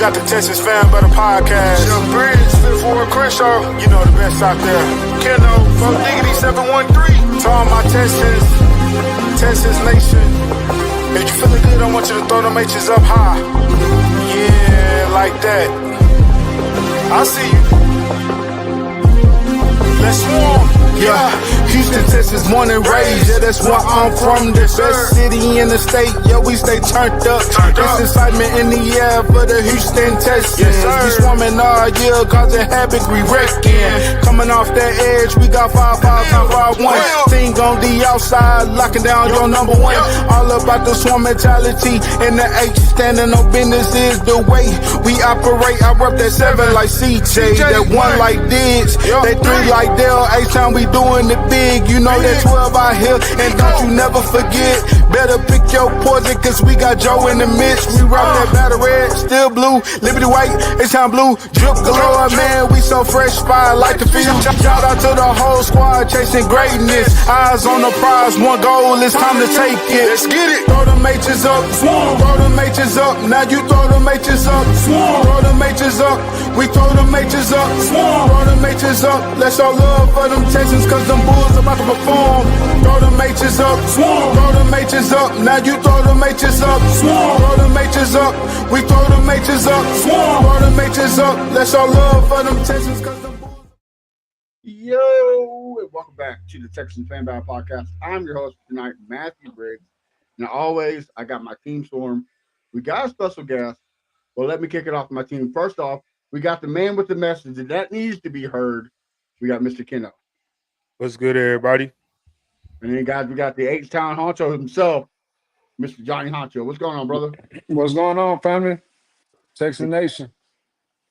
got the Texas Fan Better Podcast. Your Bridge, Fifth Ward Crenshaw. You know the best out there. Keno, from Diggity 713. To all my Texans Nation. If you feeling good, I want you to throw them H's up high. Yeah, like that. I see you. Let's swarm. Yeah, Houston, Texas, born and raised. Yeah, that's where I'm from. The best city in the state. Yeah, we stay turned up. There's excitement in the air for the Houston Texans. We swarming all year, causing havoc, we wrecking. Coming off that edge, we got 5-5-5-1. Team on the outside, locking down your number one. All about the swarm mentality. And the H standing on business is the way we operate. I rep that 7 like CJ, that 1 like Diggs, that 3 like Dell. H-time we doing it big, you know that 12 out here, and don't you never forget, better pick your poison, cause we got Joe in the midst. We rock that battle red, still blue, Liberty white, H-time blue, drip galore, man, we so fresh, fire like the field. Shout out to the whole squad, chasing greatness, eyes on the prize, one goal, it's time to take it. Let's get it. Throw them H's up, throw them H's up, now you throw them H's up, throw them H's up, we throw them H's up, throw them H's up, let's all love for them Texans, cause them Bulls about to perform. Throw them H's up, throw them H's up, now you throw them H's up, throw them H's up, we throw them H's up, throw them H's up, let's all love for them Texans, cause them Bulls. Yo, and welcome back to the Texans Fan Battle Podcast. I'm your host tonight, Matthew Briggs, and always, I got my team storm. We got a special guest. Well, let me kick it off with my team. First off, we got the man with the message, and that needs to be heard. We got Mr. Keno. What's good, everybody? And then, guys, we got the H-Town honcho himself, Mr. Johnny Honcho. What's going on, brother? What's going on, family? Texas Nation.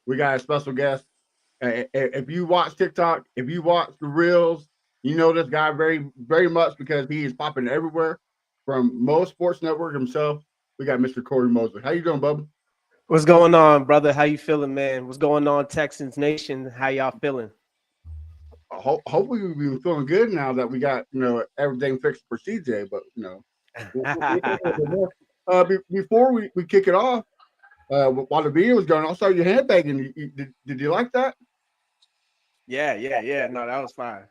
We got a special guest. If you watch TikTok, if you watch the Reels, you know this guy very, very much because he is popping everywhere. From Mo Sports Network himself, we got Mr. Cory Mosley. How you doing, bub? What's going on, brother? How you feeling, man? What's going on, Texans Nation? How y'all feeling? Hopefully we've been feeling good now that we got everything fixed for CJ. But before we kick it off, while the video was going, I saw you handbagging. Did you like that? Yeah. No, that was fine.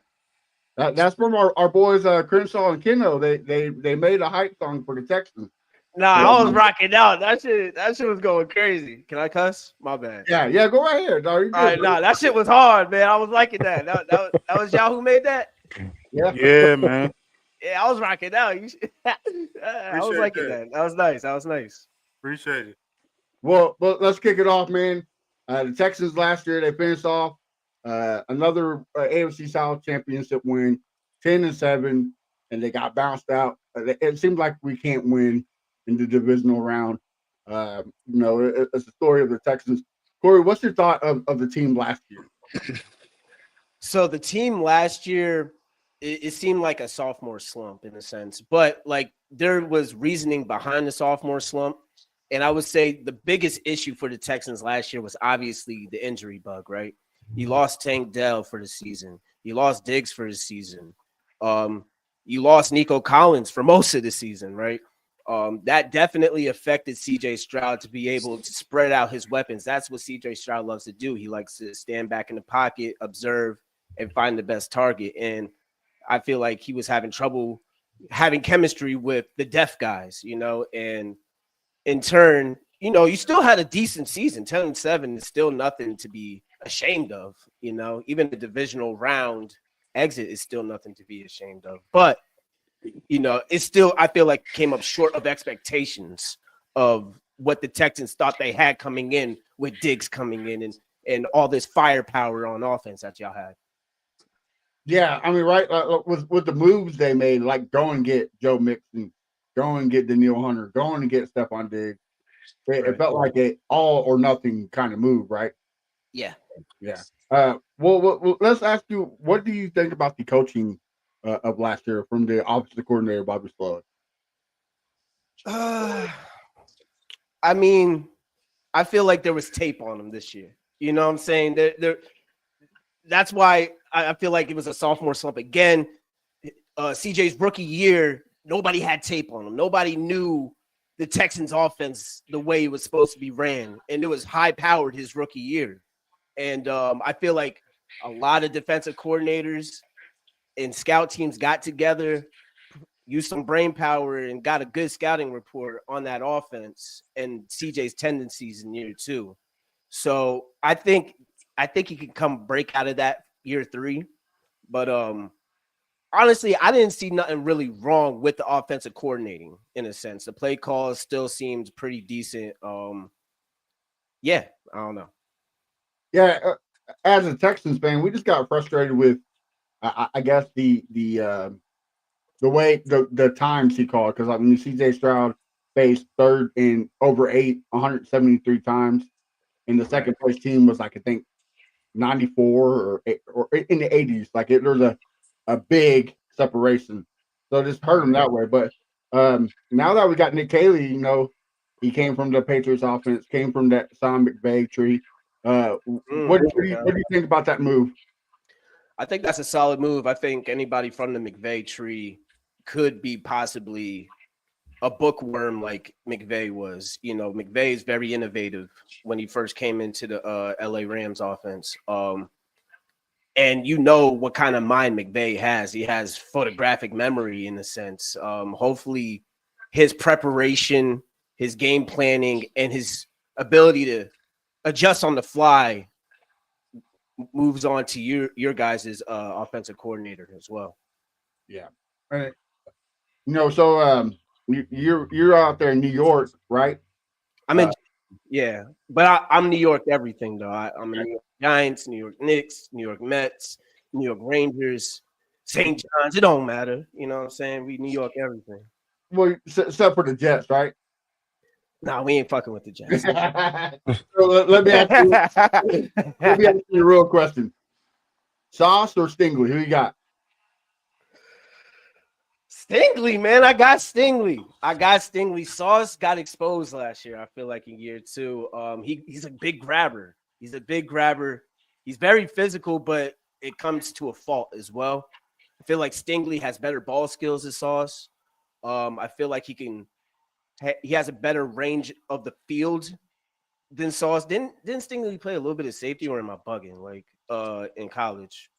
That's from our boys Crenshaw and Keno. They made a hype song for the Texans. Nah, I was rocking out. That shit was going crazy. Can I cuss? My bad. Yeah, go right here, dog. All right, that shit was hard, man. I was liking that. That was y'all who made that? Yeah, man. Yeah, I was rocking out. I was liking that. That was nice. Appreciate it. Well, let's kick it off, man. The Texans last year, they finished off another AFC South championship win, 10-7, and they got bounced out. It seems like we can't win in the divisional round. It's the story of the Texans. Cory, what's your thought of the team last year? So the team last year, it seemed like a sophomore slump in a sense, but like there was reasoning behind the sophomore slump. And I would say the biggest issue for the Texans last year was obviously the injury bug, right? You lost Tank Dell for the season. You lost Diggs for the season. You lost Nico Collins for most of the season, right? That definitely affected CJ Stroud to be able to spread out his weapons. That's what CJ Stroud loves to do. He likes to stand back in the pocket, observe, and find the best target. And I feel like he was having trouble having chemistry with the deaf guys, and in turn, you still had a decent season. 10-7 is still nothing to be ashamed of, even the divisional round exit is still nothing to be ashamed of. But it's still, I feel like, came up short of expectations of what the Texans thought they had coming in with Diggs coming in and all this firepower on offense that y'all had. Yeah, I mean, right, with the moves they made, like go and get Joe Mixon, go and get Daniil Hunter, go and get Stephon Diggs. It felt like a all or nothing kind of move, right? Yeah. Well, let's ask you, what do you think about the coaching of last year from the offensive coordinator, Bobby Sloan? I mean, I feel like there was tape on him this year. You know what I'm saying? That's why I feel like it was a sophomore slump. Again, CJ's rookie year, nobody had tape on him. Nobody knew the Texans offense the way it was supposed to be ran, and it was high powered his rookie year. And I feel like a lot of defensive coordinators and scout teams got together, used some brain power, and got a good scouting report on that offense and CJ's tendencies in year 2. So I think he can come break out of that year 3. But honestly, I didn't see nothing really wrong with the offensive coordinating in a sense. The play call still seems pretty decent. Yeah, I don't know. Yeah, as a Texans fan, we just got frustrated with, I guess the way the times he called, because I mean CJ Stroud faced third and over 173 times, and the second place team was like I think 94 or in the 80s. Like there's a big separation, so it just hurt him that way. But now that we got Nick Caley, you know, he came from the Patriots offense, came from that Sean McVay tree. What do you think about that move? I think that's a solid move. I think anybody from the McVay tree could be possibly a bookworm like McVay was. You know, McVay is very innovative when he first came into the LA Rams offense. And you know what kind of mind McVay has. He has photographic memory in a sense. Hopefully his preparation, his game planning, and his ability to adjust on the fly moves on to your guys' offensive coordinator as well. Yeah. You know, so you're out there in New York, right? I'm in, yeah, but I'm New York everything though. I'm a New York Giants, New York Knicks, New York Mets, New York Rangers, St. John's. It don't matter, you know what I'm saying? We New York everything. Well, except for the Jets, right? Nah, we ain't fucking with the Jets. So let me ask you a real question: Sauce or Stingley? Who you got? Stingley, man. I got Stingley. Sauce got exposed last year, I feel like, in year 2. He's a big grabber. He's very physical, but it comes to a fault as well. I feel like Stingley has better ball skills than Sauce. I feel like he has a better range of the field than Sauce. Didn't Stingley play a little bit of safety, or am I bugging? Like in college?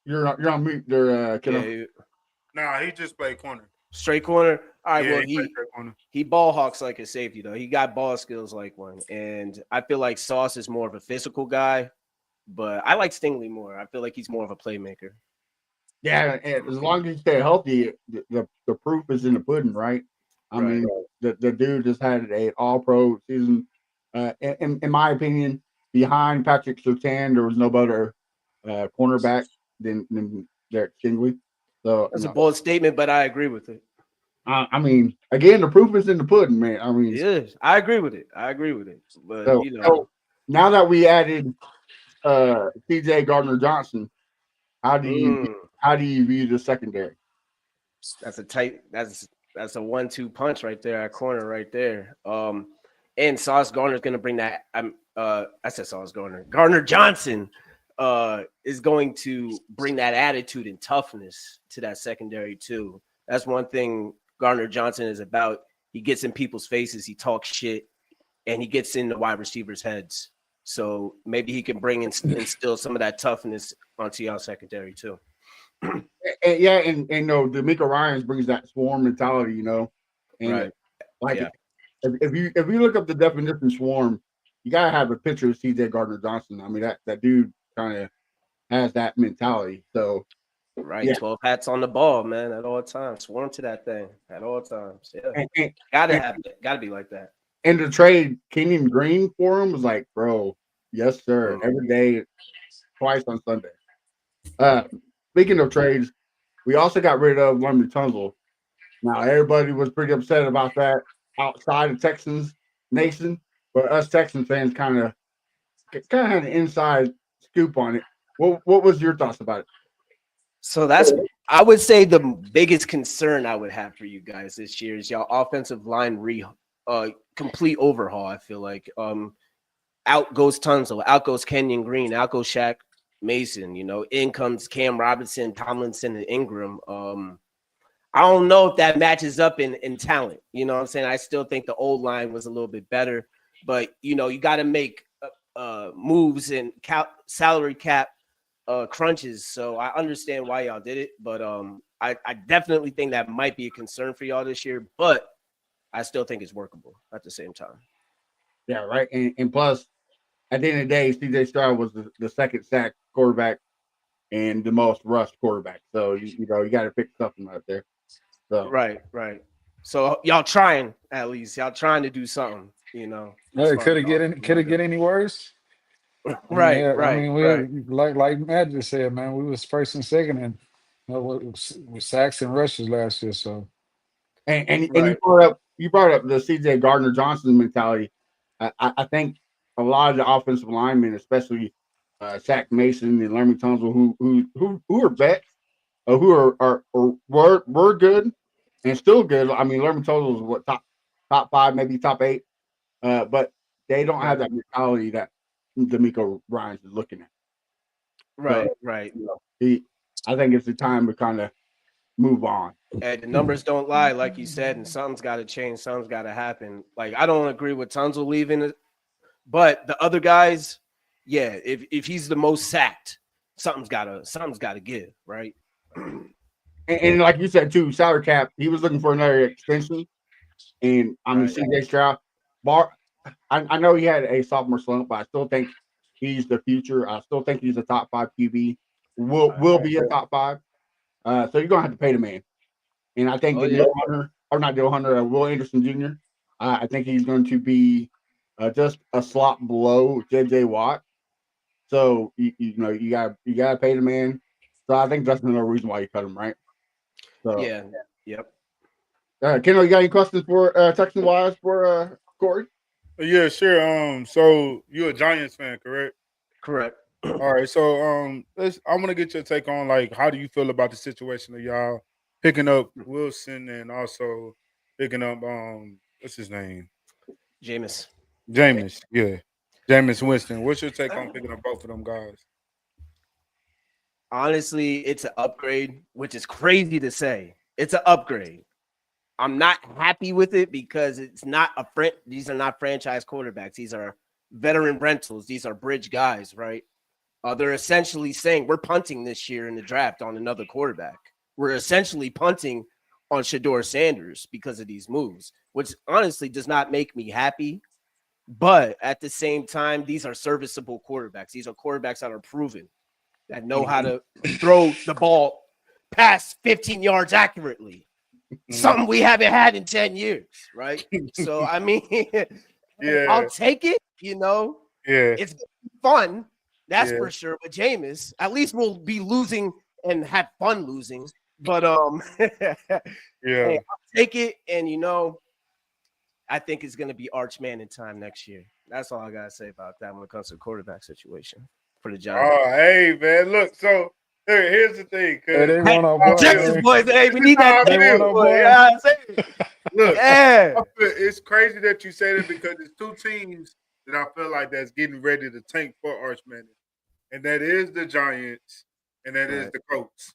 You're on mute there, Nah, he just played corner. Straight corner. All right. Yeah, well, he ball hawks like a safety though. He got ball skills like one, and I feel like Sauce is more of a physical guy, but I like Stingley more. I feel like he's more of a playmaker. Yeah, and as long as you stay healthy, the proof is in the pudding, right? I mean, the dude just had an All-Pro season. In my opinion, behind Patrick Surtain, there was no better cornerback than Derek Stingley. So that's a bold statement, but I agree with it. I mean, again, the proof is in the pudding, man. I mean, it is. I agree with it. But so, so now that we added CJ Gardner-Johnson, how do you view the secondary? That's a that's a 1-2 punch right there at corner right there. And Sauce Gardner's gonna bring that. I said Sauce Gardner. Gardner Johnson is going to bring that attitude and toughness to that secondary too. That's one thing Gardner Johnson is about. He gets in people's faces, he talks shit, and he gets in the wide receivers' heads. So maybe he can bring instill some of that toughness onto y'all secondary too. Yeah, and you know, D'Amico Ryans brings that swarm mentality, you know. And if you look up the definition of swarm, you gotta have a picture of CJ Gardner Johnson. I mean, that dude kind of has that mentality. So 12 hats on the ball, man, at all times. Swarm to that thing at all times. Yeah, gotta be like that. And the trade Kenyon Green for him was like, bro, yes sir, every day, twice on Sunday. Speaking of trades, we also got rid of Lumber Tunzel. Now everybody was pretty upset about that outside of Texans Nation, but us Texans fans kind of had an inside scoop on it. What was your thoughts about it? So I would say the biggest concern I would have for you guys this year is y'all offensive line complete overhaul. I feel like out goes Tunzel, out goes Kenyon Green, out goes Shaq Mason. You know, in comes Cam Robinson, Tomlinson, and Ingram. I don't know if that matches up in talent. You know what I'm saying? I still think the old line was a little bit better, but you got to make moves and salary cap crunches. So I understand why y'all did it, but I definitely think that might be a concern for y'all this year, but I still think it's workable at the same time. Yeah, right. And plus, at the end of the day, CJ Stroud was the second sack quarterback and the most rushed quarterback. So you got to pick something out there. So Right. So y'all trying to do something, Hey, could it get any worse? Right. We like Matt just said, man. We was first and second and with sacks and rushes last year. So and Right. you brought up the CJ Gardner Johnson mentality. I think a lot of the offensive linemen, especially Shaq Mason and Laremy Tunsil, who are vets, who were good and still good. I mean, Laremy Tunsil was what top 5, maybe top 8, but they don't have that mentality that D'Amico Ryans is looking at. Right. I think it's the time to kind of move on. And the numbers don't lie, like you said, and something's got to change. Something's got to happen. Like, I don't agree with Tunsil leaving it, but the other guys, yeah, if he's the most sacked, something's got to give, right? And like you said too, salary cap. He was looking for another extension, and I mean CJ Stroud. I know he had a sophomore slump, but I still think he's the future. I still think he's a top 5 QB. Will be a top 5. So you're gonna have to pay the man. And I think Will Anderson Jr. I think he's going to be just a slot below JJ Watt. So you gotta pay the man. So I think that's another reason why you cut him, right? So Yeah. Yep. Kendall, you got any questions for Texan wise for Cory? Yeah, sure. So you're a Giants fan, correct? Correct. All right. So I want to get your take on, like, how do you feel about the situation of y'all picking up Wilson and also picking up what's his name? Jameis. Yeah. Jameis Winston. What's your take on picking up both of them guys? Honestly, it's an upgrade, which is crazy to say. It's an upgrade. I'm not happy with it because it's not these are not franchise quarterbacks. These are veteran rentals. These are bridge guys, right? They're essentially saying we're punting this year in the draft on another quarterback. We're essentially punting on Shedeur Sanders because of these moves, which honestly does not make me happy. But at the same time, these are serviceable quarterbacks. These are quarterbacks that are proven, that know how to throw the ball past 15 yards accurately. Something we haven't had in 10 years, right? So, I mean, Yeah. I'll take it, Yeah. It's fun, that's for sure. With Jameis, at least we'll be losing and have fun losing. But Yeah. hey, I'll take it, and I think it's going to be Arch Manning time next year. That's all I got to say about that when it comes to the quarterback situation for the Giants. Oh, hey, man. Look, so here's the thing. hey, they want our boy. Texas boys, hey, we need that. They want our boy. Yeah, I'm saying. Look, Yeah. it's crazy that you say that because it's two teams that I feel like that's getting ready to tank for Arch Manning, and that is the Giants, and that is the Colts.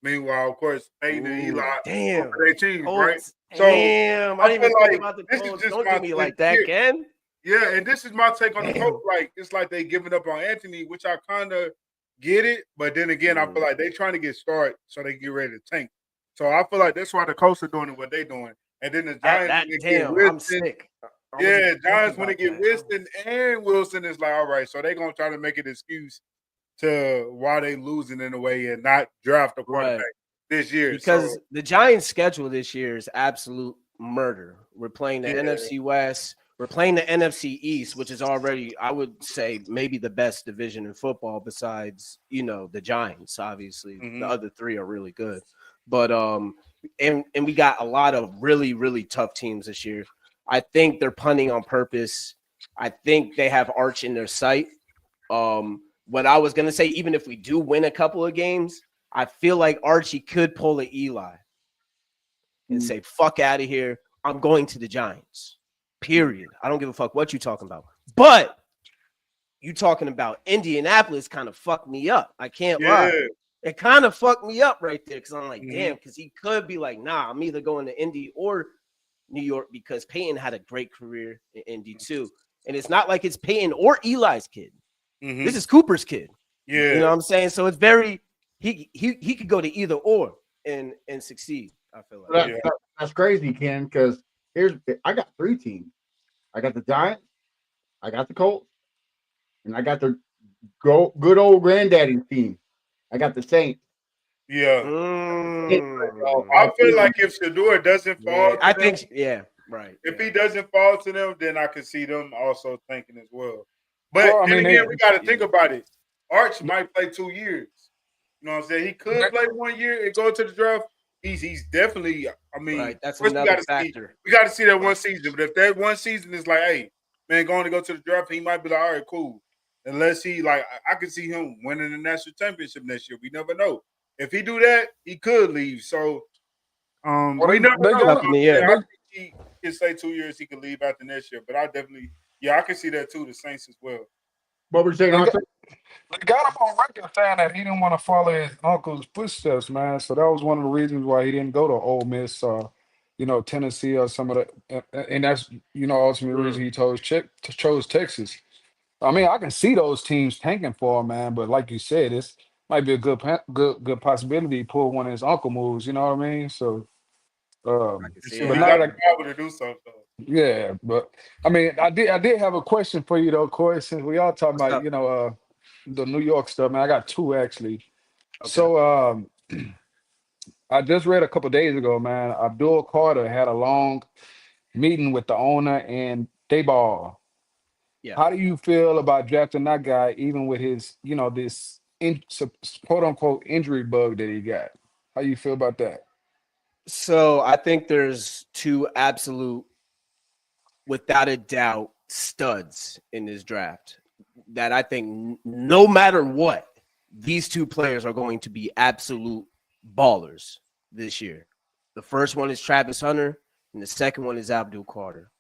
Meanwhile, of course, Peyton and Eli Damn. for their teams, right? Damn, I didn't even think about the this is Colts. just Don't my do me like that, take. Ken. Yeah, and this is my take on the Damn. Colts. Like, it's like they giving up on Anthony, which I kind of get it, but then again, I feel like they trying to get started so they get ready to tank. So I feel like that's why the Colts are doing what they're doing. And then the Giants, get Wilson, I'm sick. Giants when they get Winston and Wilson is like, all right, so they're gonna try to make an excuse to why they losing in a way and not draft a quarterback this year. Because the Giants' schedule this year is absolute murder. We're playing the NFC West. We're playing the NFC East, which is already, I would say, maybe the best division in football besides, the Giants. Obviously, the other three are really good. But and we got a lot of really, really tough teams this year. I think they're punting on purpose. I think they have Arch in their sight. What I was gonna say, even if we do win a couple of games, I feel like Archie could pull an Eli and say, "Fuck out of here! I'm going to the Giants." Period. I don't give a fuck what you talking about. But you talking about Indianapolis kind of fucked me up. I can't lie. it kind of fucked me up right there because I'm like, Mhm. damn, because he could be like, nah, I'm either going to Indy or New York because Peyton had a great career in Indy too. And it's not like it's Peyton or Eli's kid. Mhm. This is Cooper's kid. Yeah. You know what I'm saying? So it's very he could go to either or and succeed. I feel like. That's crazy, Ken, because I got 3 teams. I got the Giants, I got the Colts, and I got the good old granddaddy team. I got the Saints. Yeah. Mm. I feel like if Shador doesn't fall, Yeah, I to them, think right. if yeah. he doesn't fall to them, then I can see them also thinking as well. But Well, I then mean, again, we got to think yeah. about it. Arch might play 2 years. You know what I'm saying? He could play 1 year and go to the draft. He's definitely. I mean, Right, that's first another factor. We got to see that one season. But if that one season is like, hey, man, going to go to the draft, he might be like, all right, cool. Unless he I can see him winning the national championship next year. We never know. If he do that, he could leave. So, we never they know. got Up in the air. I think he can say 2 years. He could leave after next year. But I definitely, I can see that too. The Saints as well. What were you saying, They Arthur? got him on record saying that he didn't want to follow his uncle's footsteps, man. So that was one of the reasons why he didn't go to Ole Miss or, Tennessee or some of the, and that's ultimately the reason he chose Texas. I mean, I can see those teams tanking for him, man. But like you said, it's might be a good possibility he pull one of his uncle moves. You know what I mean? So, I can see Sure, but he it got now the that power to do something. yeah, but I mean, I did have a question for you though, Corey. Since we all talking What's about up? the New York stuff, man. I got 2 actually. Okay. So I just read a couple days ago, man. Abdul Carter had a long meeting with the owner and they ball. Yeah. How do you feel about drafting that guy, even with his, this quote unquote injury bug that he got? How you feel about that? So I think there's 2 absolute, without a doubt, studs in this draft that I think no matter what, these 2 players are going to be absolute ballers this year. The first one is Travis Hunter, and the second one is Abdul Carter.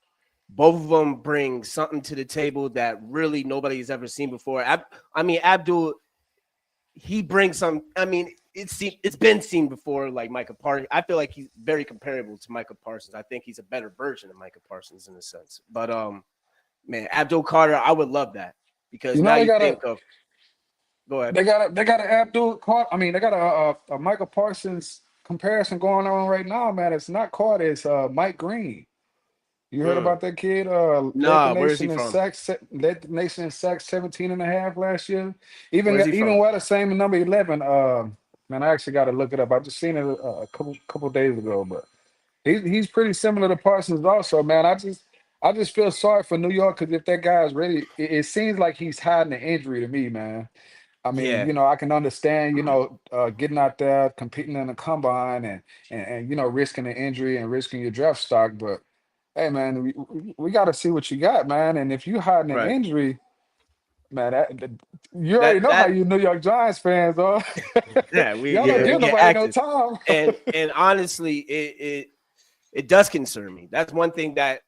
Both of them bring something to the table that really nobody's ever seen before. Abdul, he brings some. I mean, it's been seen before, like Micah Parsons. I feel like he's very comparable to Micah Parsons. I think he's a better version of Micah Parsons in a sense. But man, Abdul Carter, I would love that because You now know they you got a think of. Go ahead. they got an Abdul Carter. I mean, they got a Michael Parsons comparison going on right now, man. It's not Carter. It's Mike Green. You heard about that kid? Nah, where is he from? Led the nation in sacks 17 and a half last year. Where's he Even from? with the same number 11. Man, I actually got to look it up. I just seen it a couple days ago, but he's pretty similar to Parsons also, man. I just feel sorry for New York because if that guy is ready, it seems like he's hiding an injury to me, man. I mean, Yeah, I can understand, getting out there, competing in the combine and risking an injury and risking your draft stock. But hey, man, we got to see what you got, man. And if you hiding an right. injury, man, you already That know how that you New York Giants fans are. yeah, Y'all don't we give get nobody no active. time. And honestly, it does concern me. That's one thing that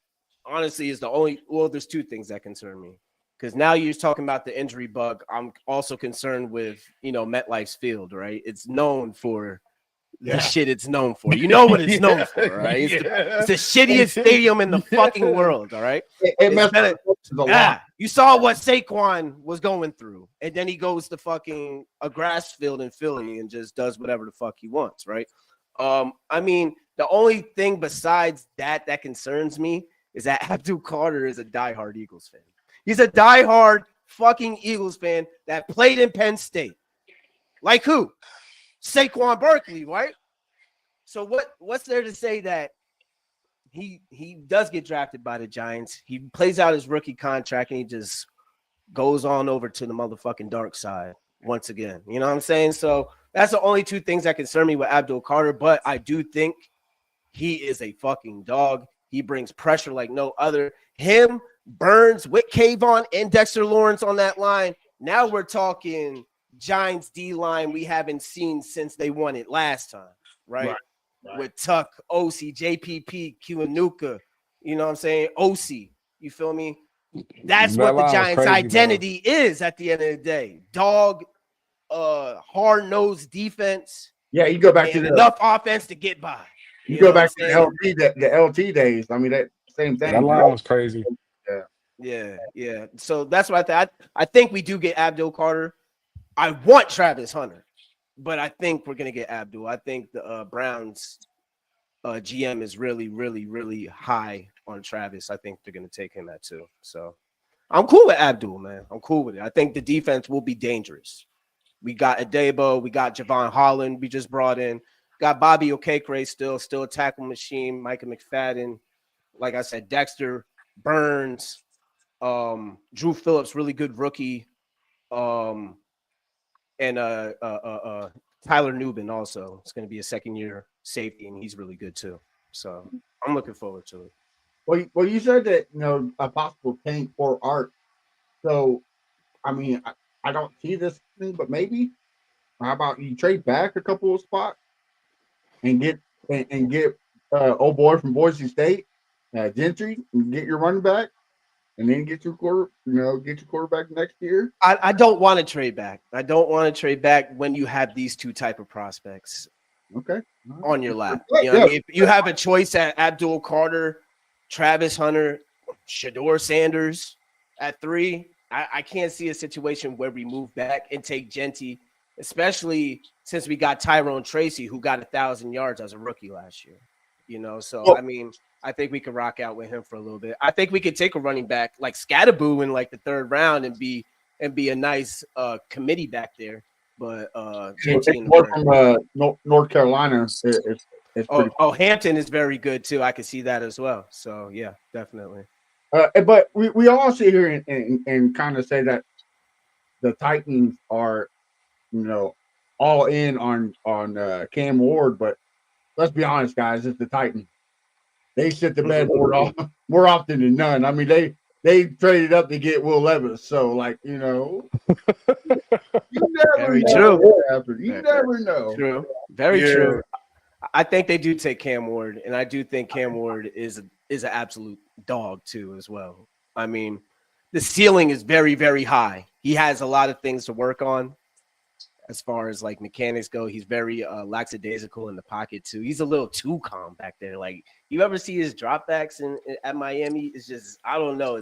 honestly is the only. Well, there's 2 things that concern me because now you're talking about the injury bug. I'm also concerned with MetLife's field, right? It's known for the shit it's known for. You know what it's known for, right? It's the shittiest stadium in the fucking world, all right? It messed been up the coaches a lot. You saw what Saquon was going through, and then he goes to fucking a grass field in Philly and just does whatever the fuck he wants, right? I mean, the only thing besides that concerns me is that Abdul Carter is a diehard Eagles fan. He's a diehard fucking Eagles fan that played in Penn State. Like who? Saquon Barkley, right? So what's there to say that he does get drafted by the Giants? He plays out his rookie contract and he just goes on over to the motherfucking dark side once again. You know what I'm saying? So that's the only 2 things that concern me with Abdul Carter, but I do think he is a fucking dog. He brings pressure like no other. Him, Burns, with Kayvon and Dexter Lawrence on that line. Now we're talking Giants D line we haven't seen since they won it last time, right? With Tuck, OC, JPP, Kiwanuka, you know what I'm saying? OC, you feel me? That's That what the line was Giants' crazy, though. identity is at the end of the day. Dog, hard-nosed defense. Yeah, you go back to And the enough offense to get by. you go know back to what I'm saying? the LT days. I mean, that same thing. That line was crazy. Yeah. So that's what I think we do get Abdul Carter. I want Travis Hunter, but I think we're gonna get Abdul. I think the Browns GM is really, really, really high on Travis. I think they're gonna take him at 2. So I'm cool with Abdul, man. I'm cool with it. I think the defense will be dangerous. We got Adebo, we got Javon Holland, we just brought in, got Bobby Okekere still a tackle machine, Micah McFadden, like I said, Dexter, Burns, Drew Phillips, really good rookie, and Tyler Nubin also. It's going to be a second-year safety, and he's really good too. So I'm looking forward to it. Well, you said that a possible tank for Art. So, I mean, I don't see this thing, but maybe. How about you trade back a couple of spots and get old boy from Boise State, Gentry, and get your running back, and then get your quarterback next year. I don't want to trade back. I don't want to trade back when you have these 2 type of prospects on your lap. You know what I mean? If you have a choice at Abdul Carter, Travis Hunter, Shador Sanders at 3, I can't see a situation where we move back and take Genty, especially since we got Tyrone Tracy, who got 1,000 yards as a rookie last year. So I mean, I think we could rock out with him for a little bit. I think we could take a running back like Scatterboo in like the 3rd round and be a nice committee back there. But from North Carolina is Hampton is very good too. I could see that as well. So yeah, definitely. But we all sit here and kind of say that the Titans are, all in on Cam Ward, but let's be honest, guys, it's the Titans. They sit the bed more often than none. I mean, they traded up to get Will Levis, so you never know. You never know. True, very true. I think they do take Cam Ward, and I do think Cam Ward is an absolute dog too, as well. I mean, the ceiling is very, very high. He has a lot of things to work on as far as mechanics go. He's very lackadaisical in the pocket too. He's a little too calm back there. You ever see his dropbacks at Miami? It's just, I don't know.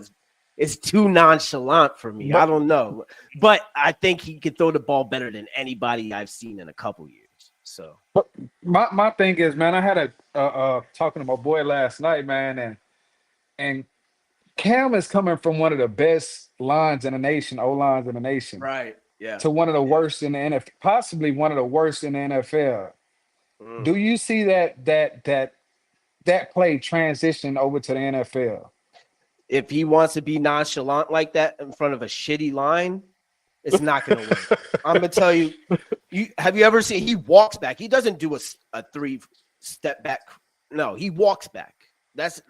It's too nonchalant for me. I don't know, but I think he can throw the ball better than anybody I've seen in a couple years. So, but my thing is, man, I had a talking to my boy last night, man, and Cam is coming from one of the best lines in the nation, O-lines in the nation, right? Yeah. To one of the worst in the NFL, possibly one of the worst in the NFL. Do you see that play transition over to the NFL? If he wants to be nonchalant like that in front of a shitty line, it's not going to work. I'm going to tell you, have you ever seen, he walks back. He doesn't do a 3-step back. No, he walks back. That's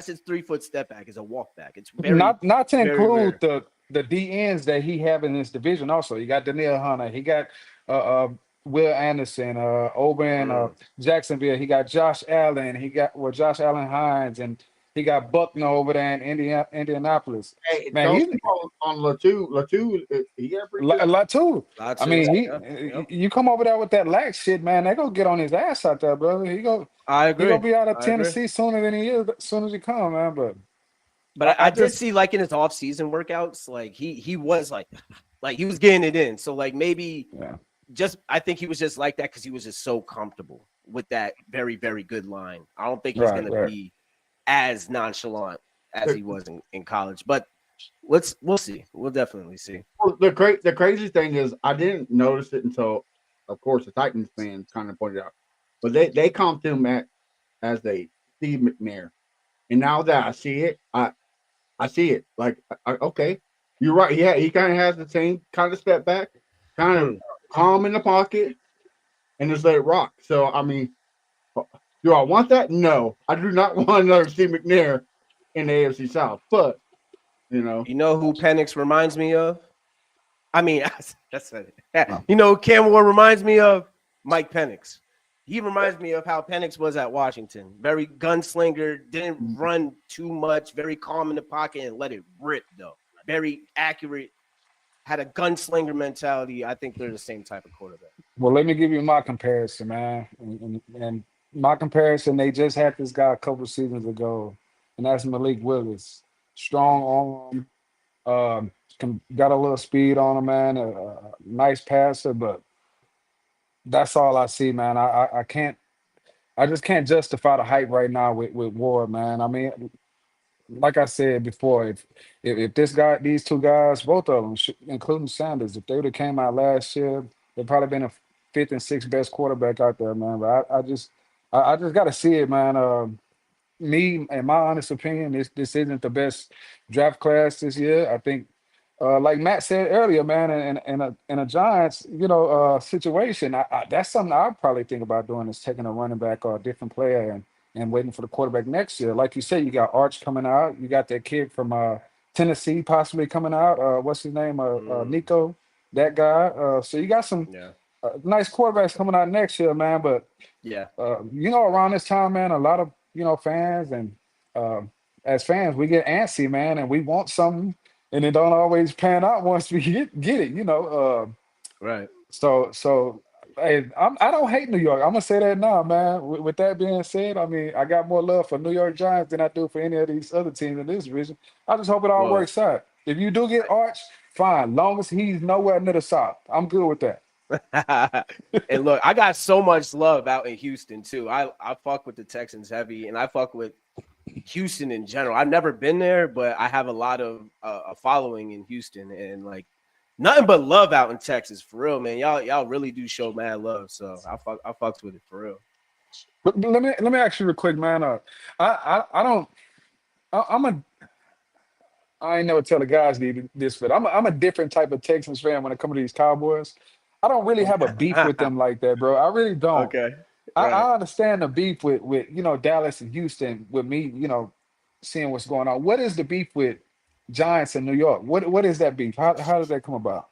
his 3-foot step back is a walk back. It's very, not to very include rare. the DNs that he have in this division. Also, you got Danielle Hunter. He got Will Anderson over in Jacksonville. He got Josh Allen. He got Josh Allen Hines, and he got Buckner over there in Indianapolis. Hey, man, he's on Latu, he got pretty good. Latu. I mean, you come over there with that lax shit, man. They gonna get on his ass out there, brother. I agree. He gonna be out of Tennessee sooner than he is. As soon as he come, man. But I did see in his off-season workouts, he was he was getting it in. So maybe I think he was just like that because he was just so comfortable with that very, very good line. I don't think he's gonna be as nonchalant as he was in college. But we'll see. We'll definitely see. Well, the crazy thing is I didn't notice it until, of course, the Titans fans kind of pointed out. But they comped him as a Steve McNair. And now that I see it, I see it. Okay, you're right. Yeah, he kind of has the same kind of step back, kind of calm in the pocket, and just let it rock. So, I mean, do I want that? No, I do not want another Steve McNair in the AFC South. But, you know who Penix reminds me of? I mean, that's it. Cam Ward reminds me of Mike Penix. He reminds me of how Penix was at Washington. Very gunslinger, didn't run too much, very calm in the pocket and let it rip, though. Very accurate had a gunslinger mentality. I think they're the same type of quarterback. Well, let me give you my comparison, man. And my comparison, they just had this guy a couple seasons ago, and that's Malik Willis. Strong arm, got a little speed on him, man. A nice passer, but that's all I see, man. I can't. I just can't justify the hype right now with Ward, man. I mean, like I said before, if these two guys, both of them, including Sanders, if they would have came out last year, they'd probably been a fifth and sixth best quarterback out there, man. But I just got to see it, man. Me, in my honest opinion, this isn't the best draft class this year. I think, like Matt said earlier, man, in a Giants, situation, that's something I'd probably think about doing is taking a running back or a different player and waiting for the quarterback next year. Like you said, you got Arch coming out. You got that kid from Tennessee possibly coming out. What's his name? Nico, that guy. So you got some nice quarterbacks coming out next year, man. But around this time, man, a lot of fans and as fans, we get antsy, man, and we want something, and it don't always pan out once we get it. Right. So. Hey, I don't hate New York. I'm gonna say that now, man. With that being said, I mean, I got more love for New York Giants than I do for any of these other teams in this division. I just hope it all works out. If you do get Arch, fine. Long as he's nowhere near the South, I'm good with that. And look, I got so much love out in Houston too. I fuck with the Texans heavy, and I fuck with Houston in general. I've never been there, but I have a lot of a following in Houston, and like. Nothing but love out in Texas, for real, man. Y'all really do show mad love, so I fucked with it for real. But let me ask you real quick, man. I ain't never tell the guys this, but I'm a different type of Texans fan when it comes to these Cowboys. I don't really have a beef with them like that, bro. I really don't. Okay. I understand the beef with Dallas and Houston with me, seeing what's going on. What is the beef with Giants in New York? What is that beef? How does that come about?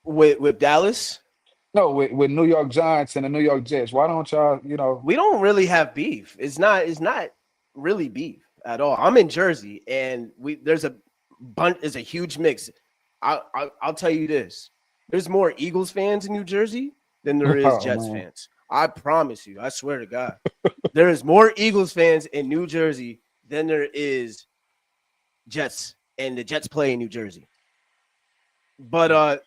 With Dallas? No, with New York Giants and the New York Jets. Why don't y'all, We don't really have beef. It's not really beef at all. I'm in Jersey, and there's a huge mix. I'll tell you this. There's more Eagles fans in New Jersey than there is Jets fans. I promise you. I swear to God. There is more Eagles fans in New Jersey than there is Jets, and the Jets play in New Jersey. But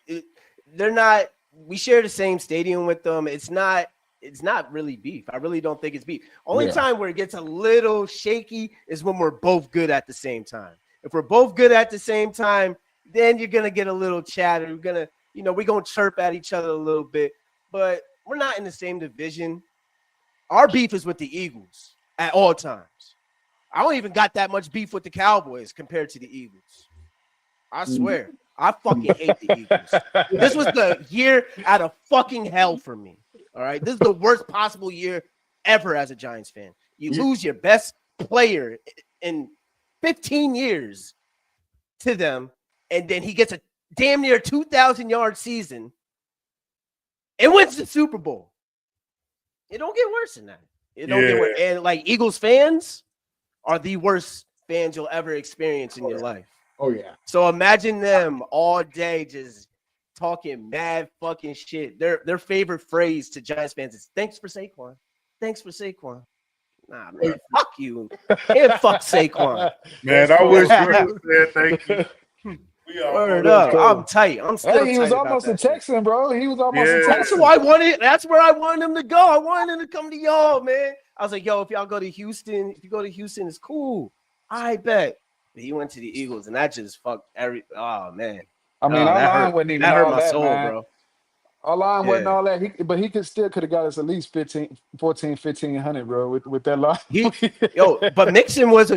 they're not. We share the same stadium with them. It's not really beef. I really don't think it's beef. Only time where it gets a little shaky is when we're both good at the same time. If we're both good at the same time, then you're gonna get a little chatter. We're gonna chirp at each other a little bit. But we're not in the same division. Our beef is with the Eagles at all times. I don't even got that much beef with the Cowboys compared to the Eagles. I swear. I fucking hate the Eagles. This was the year out of fucking hell for me. All right. This is the worst possible year ever as a Giants fan. You lose your best player in 15 years to them, and then he gets a damn near 2,000-yard season and wins the Super Bowl. It don't get worse than that. It don't get worse. And like Eagles fans are the worst fans you'll ever experience in your life. Oh, yeah. So imagine them all day just talking mad fucking shit. Their favorite phrase to Giants fans is, thanks for Saquon. Thanks for Saquon. Nah, man, fuck you. And fuck Saquon. Man, I wish you would say thank you. Word up. I'm tight. I'm still He was tight almost a about that Texan, shit. bro. He was almost a Texan. That's why I wanted. That's where I wanted him to go. I wanted him to come to y'all, man. I was like, yo, if y'all go to Houston, it's cool. I bet. But he went to the Eagles, and that just fucked oh man. I mean, our line wasn't even that all hurt my that, soul, man. bro. Our line wasn't all that. But he could have got us at least 1,500, bro, with that line. But Mixon was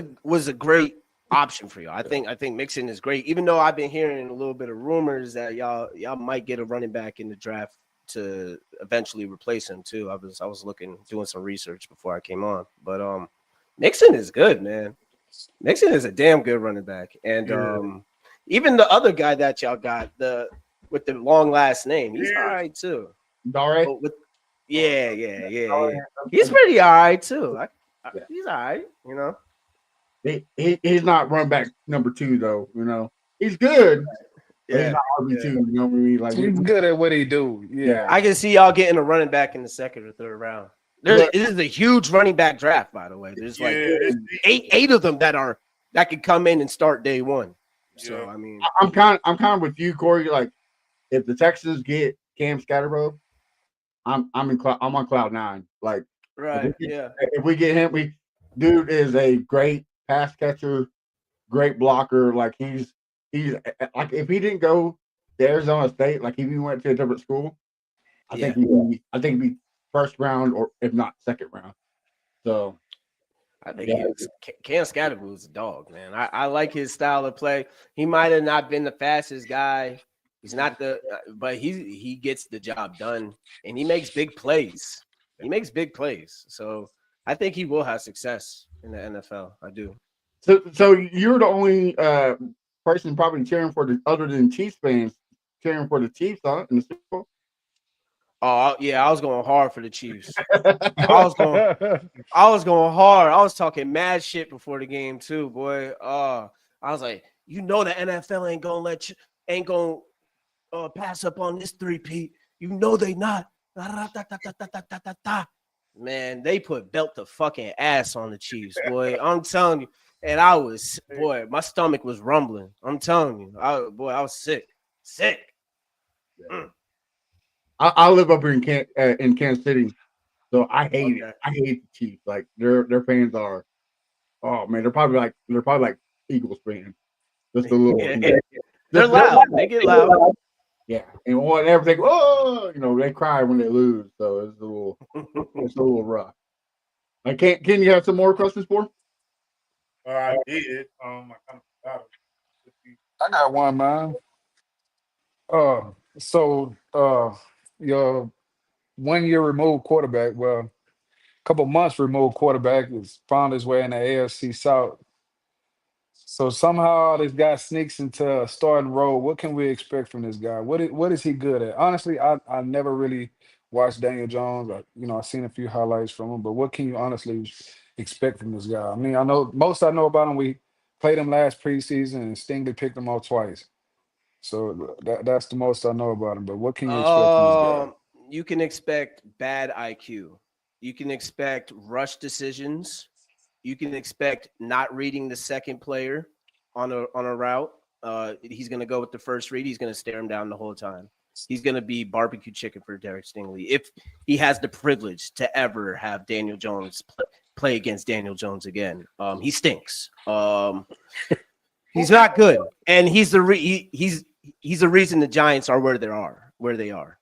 a great option for you. I think Mixon is great, even though I've been hearing a little bit of rumors that y'all might get a running back in the draft to eventually replace him too. I was doing some research before I came on, but Mixon is good, man. Mixon is a damn good running back, and even the other guy that y'all got with the long last name, he's all right too. All right. Yeah. He's pretty all right too. He's all right, He's not run back number 2 though. He's good, But he's Yeah. not RB2. You know what I mean? Like, He's good at what he do. Yeah. I can see y'all getting a running back in the second or third round. This is a huge running back draft, by the way. There's like eight of them that could come in and start day one. So I mean, I'm kind of with you, Corey. Like, if the Texans get Cam Scatterbo, I'm on cloud 9. Like, right? if we get him, dude is a great pass catcher, great blocker. Like, he's like, if he didn't go to Arizona State, like if he went to a different school, I think he'd be first round or if not second round. So I think Cam Scatterbo is a dog, man. I like his style of play. He might have not been the fastest guy. He's not but he gets the job done and he makes big plays. So I think he will have success in the NFL. I do. So you're the only person probably cheering for other than Chiefs fans cheering for the Chiefs, huh? In the Super Bowl. Oh yeah, I was going hard for the Chiefs. I was going hard. I was talking mad shit before the game too, boy. I was like, the NFL ain't gonna pass up on this three-peat. They not. Man, they put belt to fucking ass on the Chiefs, boy. I'm telling you. And my stomach was rumbling. I'm telling you, I was sick. Yeah. I live up here in Kansas City, so I hate it. I hate the Chiefs. Like their fans are, oh man, they're probably like Eagles fans. Just a little. They're loud. They get loud. Yeah, and whenever they go, they cry when they lose. So it's a little rough. Can you have some more questions for? I did. I kind of forgot it. I got one, man. So your 1 year removed quarterback, well, a couple months removed quarterback has found his way in the AFC South. So somehow this guy sneaks into a starting role. What can we expect from this guy? What is he good at? Honestly, I never really watched Daniel Jones. I've seen a few highlights from him, but what can you honestly expect from this guy? I mean, I know about him. We played him last preseason and Stingley picked him off twice. So that's the most I know about him. But what can you expect from this guy? You can expect bad IQ. You can expect rush decisions. You can expect not reading the second player on a route. He's going to go with the first read. He's going to stare him down the whole time. He's going to be barbecue chicken for Derek Stingley if he has the privilege to ever have Daniel Jones play against Daniel Jones again. He stinks. He's not good, and he's the reason the Giants are where they are.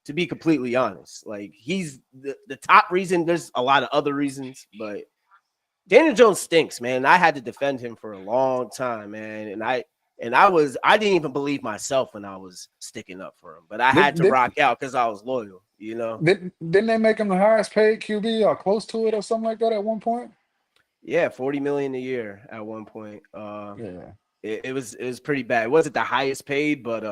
To be completely honest, like he's the top reason. There's a lot of other reasons, but Daniel Jones stinks, man. I had to defend him for a long time, man, and I didn't even believe myself when I was sticking up for him, but I had to rock out because I was loyal, Didn't they make him the highest paid QB or close to it or something like that at one point? Yeah, $40 million a year at one point. Yeah, it was pretty bad. It wasn't the highest paid, but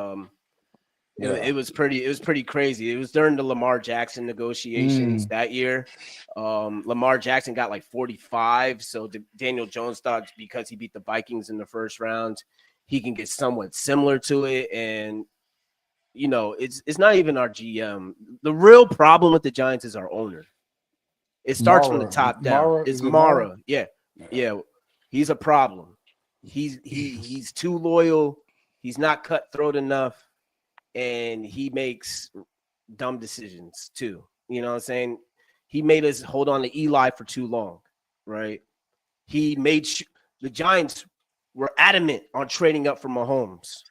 it was pretty crazy. It was during the Lamar Jackson negotiations that year. Lamar Jackson got like 45, so Daniel Jones thought because he beat the Vikings in the first round, he can get somewhat similar to it. And it's not even our GM. The real problem with the Giants is our owner. It starts from the top down. It's Mara. Yeah. He's a problem. He's too loyal. He's not cutthroat enough. And he makes dumb decisions too. You know what I'm saying? He made us hold on to Eli for too long, right? He made the Giants were adamant on trading up for Mahomes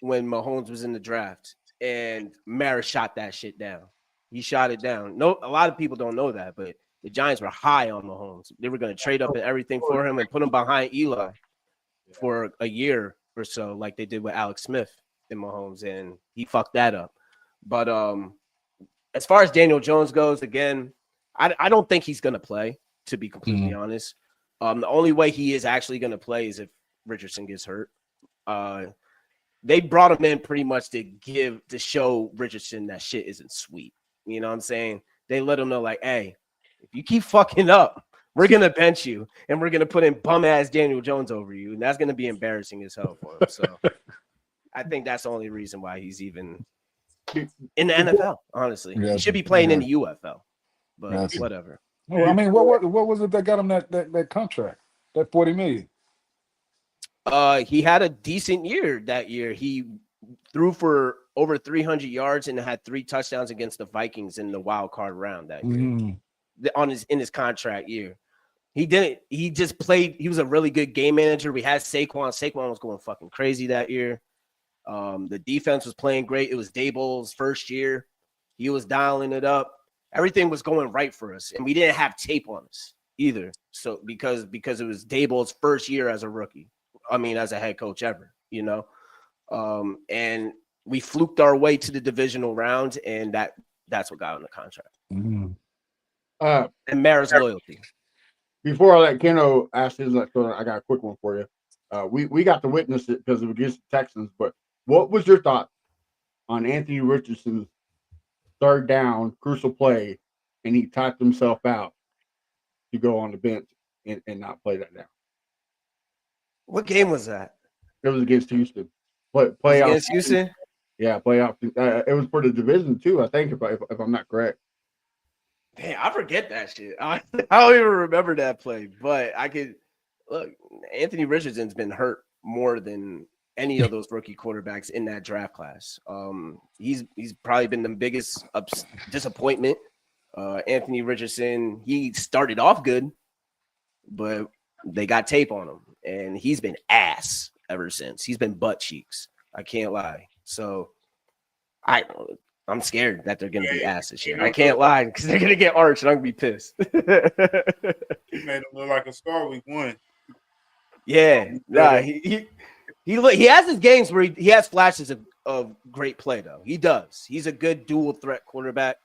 when Mahomes was in the draft, and Mara shot that shit down. He shot it down. No, a lot of people don't know that, but the Giants were high on Mahomes. They were going to trade up and everything for him and put him behind Eli for a year or so, like they did with Alex Smith and Mahomes, and he fucked that up. But as far as Daniel Jones goes, again, I don't think he's going to play, to be completely honest. The only way he is actually going to play is if Richardson gets hurt. They brought him in pretty much to show Richardson that shit isn't sweet. You know what I'm saying? They let him know, like, hey, if you keep fucking up, we're going to bench you, and we're going to put in bum-ass Daniel Jones over you, and that's going to be embarrassing as hell for him. So, I think that's the only reason why he's even Be- in the NFL. Honestly, Yeah, he should be playing in yeah. the UFL, but Gotcha. whatever. Oh, I mean, what was it that got him that contract, that $40 million? He had a decent year that year. He threw for over 300 yards and had 3 touchdowns against the Vikings in the wild card round that year. Mm. In his contract year. He didn't. He just played. He was a really good game manager. We had Saquon. Saquon was going fucking crazy that year. The defense was playing great. It was Daboll's first year. He was dialing it up. Everything was going right for us, and we didn't have tape on us either. So because it was Daboll's first year as a rookie. I mean, as a head coach ever, you know. And we fluked our way to the divisional round, and that's what got him the contract. Mm. And Mara's loyalty. Before I let Keno ask his, I got a quick one for you. We got to witness it because it was against the Texans. But what was your thought on Anthony Richardson's third down crucial play, and he typed himself out to go on the bench and not play that down? What game was that? It was against Houston. Playoff Against Houston? Yeah, playoff. It was for the division too, I think, if I'm not correct. Damn, I forget that shit. I don't even remember that play, but I could look. Anthony Richardson's been hurt more than any of those rookie quarterbacks in that draft class. He's probably been the biggest disappointment. Anthony Richardson, he started off good, but they got tape on him, and he's been ass ever since. He's been butt cheeks. I can't lie. So I'm scared that they're going to be ass this year. I can't lie because they're going to get arched, and I'm going to be pissed. He made him look like a star week 1. Yeah, nah, he has his games where he has flashes of great play though. He does. He's a good dual threat quarterback,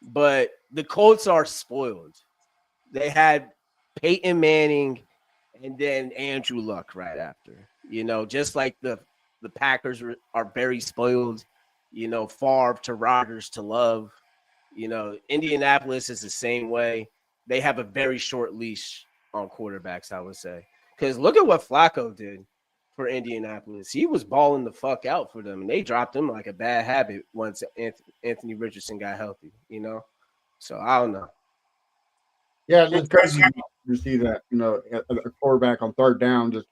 but the Colts are spoiled. They had Peyton Manning and then Andrew Luck right after. You know, just like the Packers are very spoiled. You know, Favre to Rodgers to Love. You know, Indianapolis is the same way. They have a very short leash on quarterbacks, I would say. Because look at what Flacco did for Indianapolis. He was balling the fuck out for them, and they dropped him like a bad habit once Anthony Richardson got healthy, you know? So, I don't know. Yeah, it's just crazy to see that, you know, a quarterback on third down just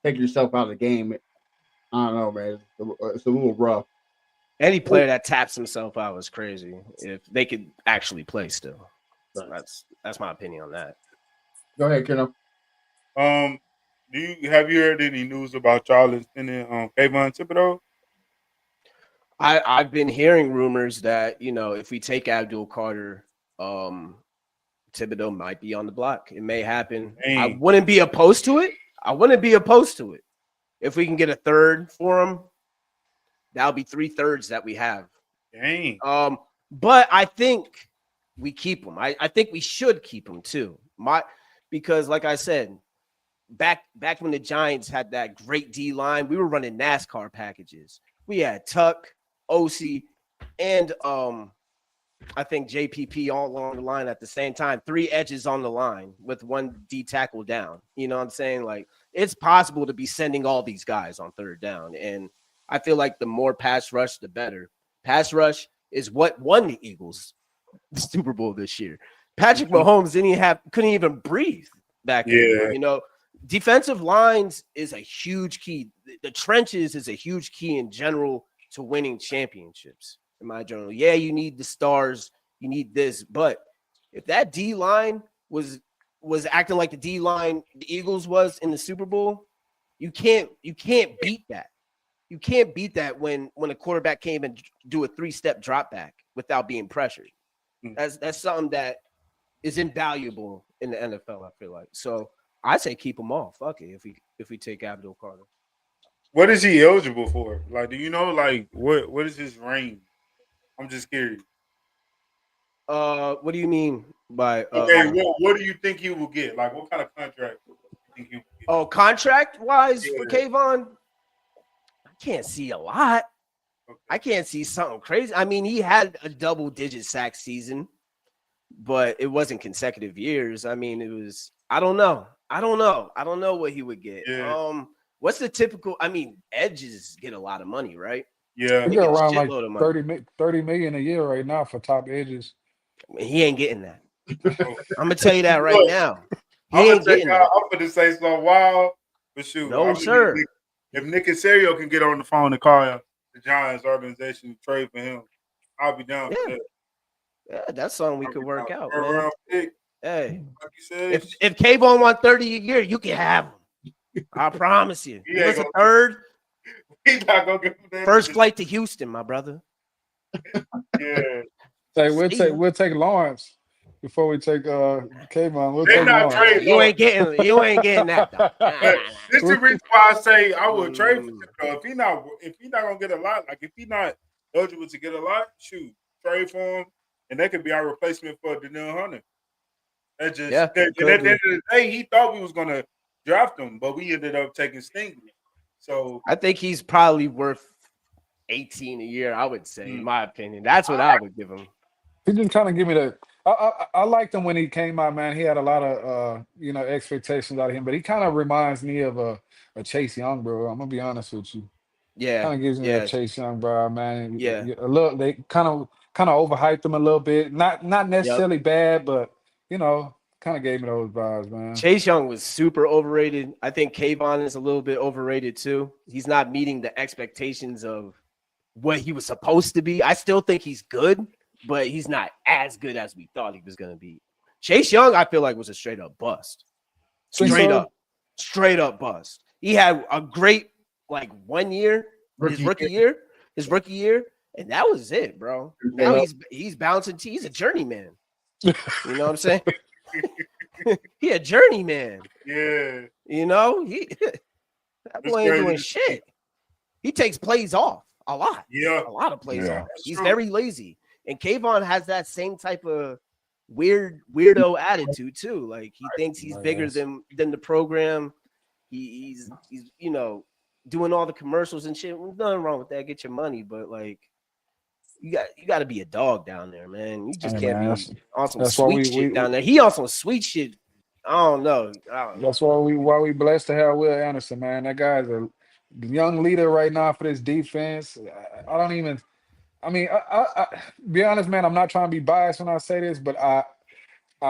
take yourself out of the game. I don't know, man. It's a little rough. Any player that taps himself out is crazy if they could actually play still. So that's my opinion on that. Go ahead, Keno. Have you heard any news about y'all extending Kayvon Thibodeau? I've been hearing rumors that, you know, if we take Abdul Carter, Thibodeau might be on the block. It may happen. Dang. I wouldn't be opposed to it. If we can get a third for him, that'll be 3/3 that we have. Dang. But I think we keep him. I think we should keep him too. Because like I said, back when the Giants had that great D line, we were running NASCAR packages. We had Tuck, OC, and I think JPP all along the line at the same time. 3 edges on the line with 1 D tackle down. You know what I'm saying? Like, it's possible to be sending all these guys on third down. And I feel like the more pass rush, the better. Pass rush is what won the Eagles the Super Bowl this year. Patrick Mahomes couldn't even breathe back then. You know, defensive lines is a huge key. The trenches is a huge key in general to winning championships. In my journal, yeah, you need the stars, you need this, but if that D line was acting like the D line the Eagles was in the Super Bowl, you can't beat that. You can't beat that when a quarterback came and do a 3-step drop back without being pressured. That's something that is invaluable in the NFL. I feel like so. I say keep them all. Fuck it. If we take Abdul Carter, What is he eligible for? Like, do you know? Like, what is his range? I'm just curious. what do you mean by? Okay, what do you think he will get? Like, what kind of contract do you think he will get? Oh, contract wise for Kayvon, I can't see a lot. Okay. I can't see something crazy. I mean, he had a double-digit sack season, but it wasn't consecutive years. I mean, it was. I don't know what he would get. Yeah. What's the typical? I mean, edges get a lot of money, right? Yeah. He They got get a around like shitload of money. 30 million a year right now for top edges. I mean, he ain't getting that. Oh, I'm gonna tell you that right look, now. He I'm ain't getting that. gonna say so wild, but shoot, No, sir. If Nick Casario can get on the phone and call the Giants organization to trade for him, I'll be down for Yeah, that. yeah, that's something we I'll could be work down. out, Third man. round pick, Hey, like you said, if Kayvon want 30 a year, you can have him. I promise you. He Give ain't us a gonna- third. he's not gonna get that. First flight to Houston, my brother. Yeah, Hey, See ya. we'll take Lawrence before we take Kayvon. We'll they take not Lawrence. trading. You ain't getting that though. But this is the reason why I say I would trade for Mm. him. Though. If he not gonna get a lot, like if he not eligible to get a lot, shoot, trade for him, and that could be our replacement for Daniel Hunter. That just Yeah, and could at the be. end of the day, he thought we was gonna draft him, but we ended up taking Stingley. So I think he's probably worth 18 a year, I would say, in my opinion. That's what I would give him. He just kind of give me the. I liked him when he came out, man. He had a lot of expectations out of him, but he kind of reminds me of a Chase Young, bro. I'm gonna be honest with you. Yeah. Kind of gives me that Yeah. Chase Young, bro, man. Yeah. A little. They kind of overhyped him a little bit. Not Yep. necessarily bad, but kind of gave me those vibes, man. Chase Young was super overrated. I think Kayvon is a little bit overrated too. He's not meeting the expectations of what he was supposed to be. I still think he's good, but he's not as good as we thought he was going to be. Chase Young, I feel like, was a straight up bust. Think so? Straight up bust. He had a great 1 year, his rookie year, and that was it, bro. Now he's bouncing. He's a journeyman. You know what I'm saying? He a journeyman. yeah, You know, that boy ain't doing shit. He takes plays off a lot. Yeah, a lot of plays off. That's He's true. very lazy. And Kayvon has that same type of weirdo attitude too. Like he thinks he's bigger than the program. He's doing all the commercials and shit. There's nothing wrong with that. Get your money, but you got to be a dog down there, man. You just can't be on some sweet shit down there. He on some sweet shit. I don't know. That's why we blessed to have Will Anderson, man. That guy's a young leader right now for this defense. I don't even. I mean, I be honest, man. I'm not trying to be biased when I say this, but I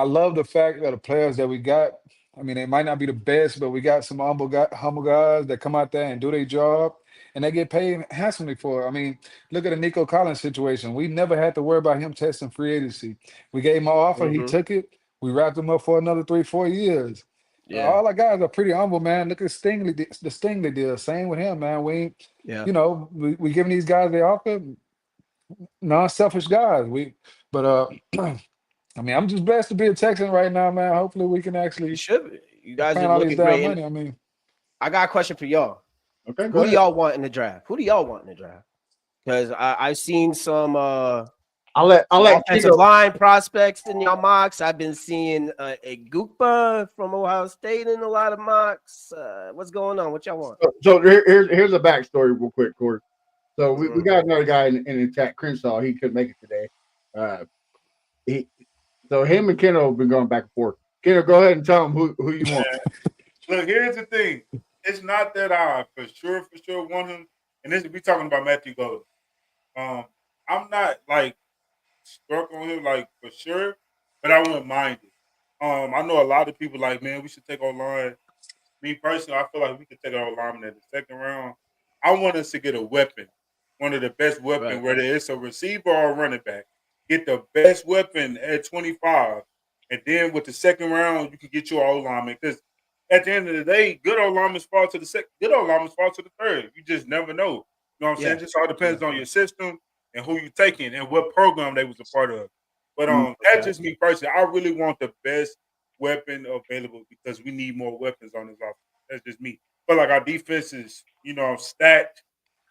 love the fact that the players that we got. I mean, they might not be the best, but we got some humble guys that come out there and do their job, and they get paid handsomely for it. I mean, look at the Nico Collins situation. We never had to worry about him testing free agency. We gave him an offer, he took it. We wrapped him up for another 3-4 years. Yeah. All our guys are pretty humble, man. Look at the Stingley deal. Same with him, man. We giving these guys the offer. Non-selfish guys. I mean, I'm just blessed to be a Texan right now, man. Hopefully, we can actually. You should be. You guys plan are all looking these damn great. money. I mean, I got a question for y'all. Okay, Who do y'all want in the draft? Because I've seen some I'll let offensive line prospects in your mocks. I've been seeing a Goopa from Ohio State in a lot of mocks. What's going on? What y'all want? So here's a backstory real quick, Cory. So we got another guy in the chat, Crenshaw. He couldn't make it today. So him and Kendall have been going back and forth. Kendall, go ahead and tell him who you want. Look, here's the thing. It's not that I for sure want him. And this we talking about Matthew Golden. I'm not struck on him for sure, but I wouldn't mind it. I know a lot of people man, we should take our line. Me personally, I feel like we could take our lineman in the second round. I want us to get a weapon, one of the best weapons, Right. whether it's a receiver or a running back. Get the best weapon at 25, and then with the second round, you can get your old lineman. Because at the end of the day, good old linemen fall to the second, good old linemen fall to the third. You just never know. You know what I'm saying? It just all depends on your system and who you taking and what program they was a part of. But that's just me personally. I really want the best weapon available because we need more weapons on this offense. That's just me. But our defense is, stacked,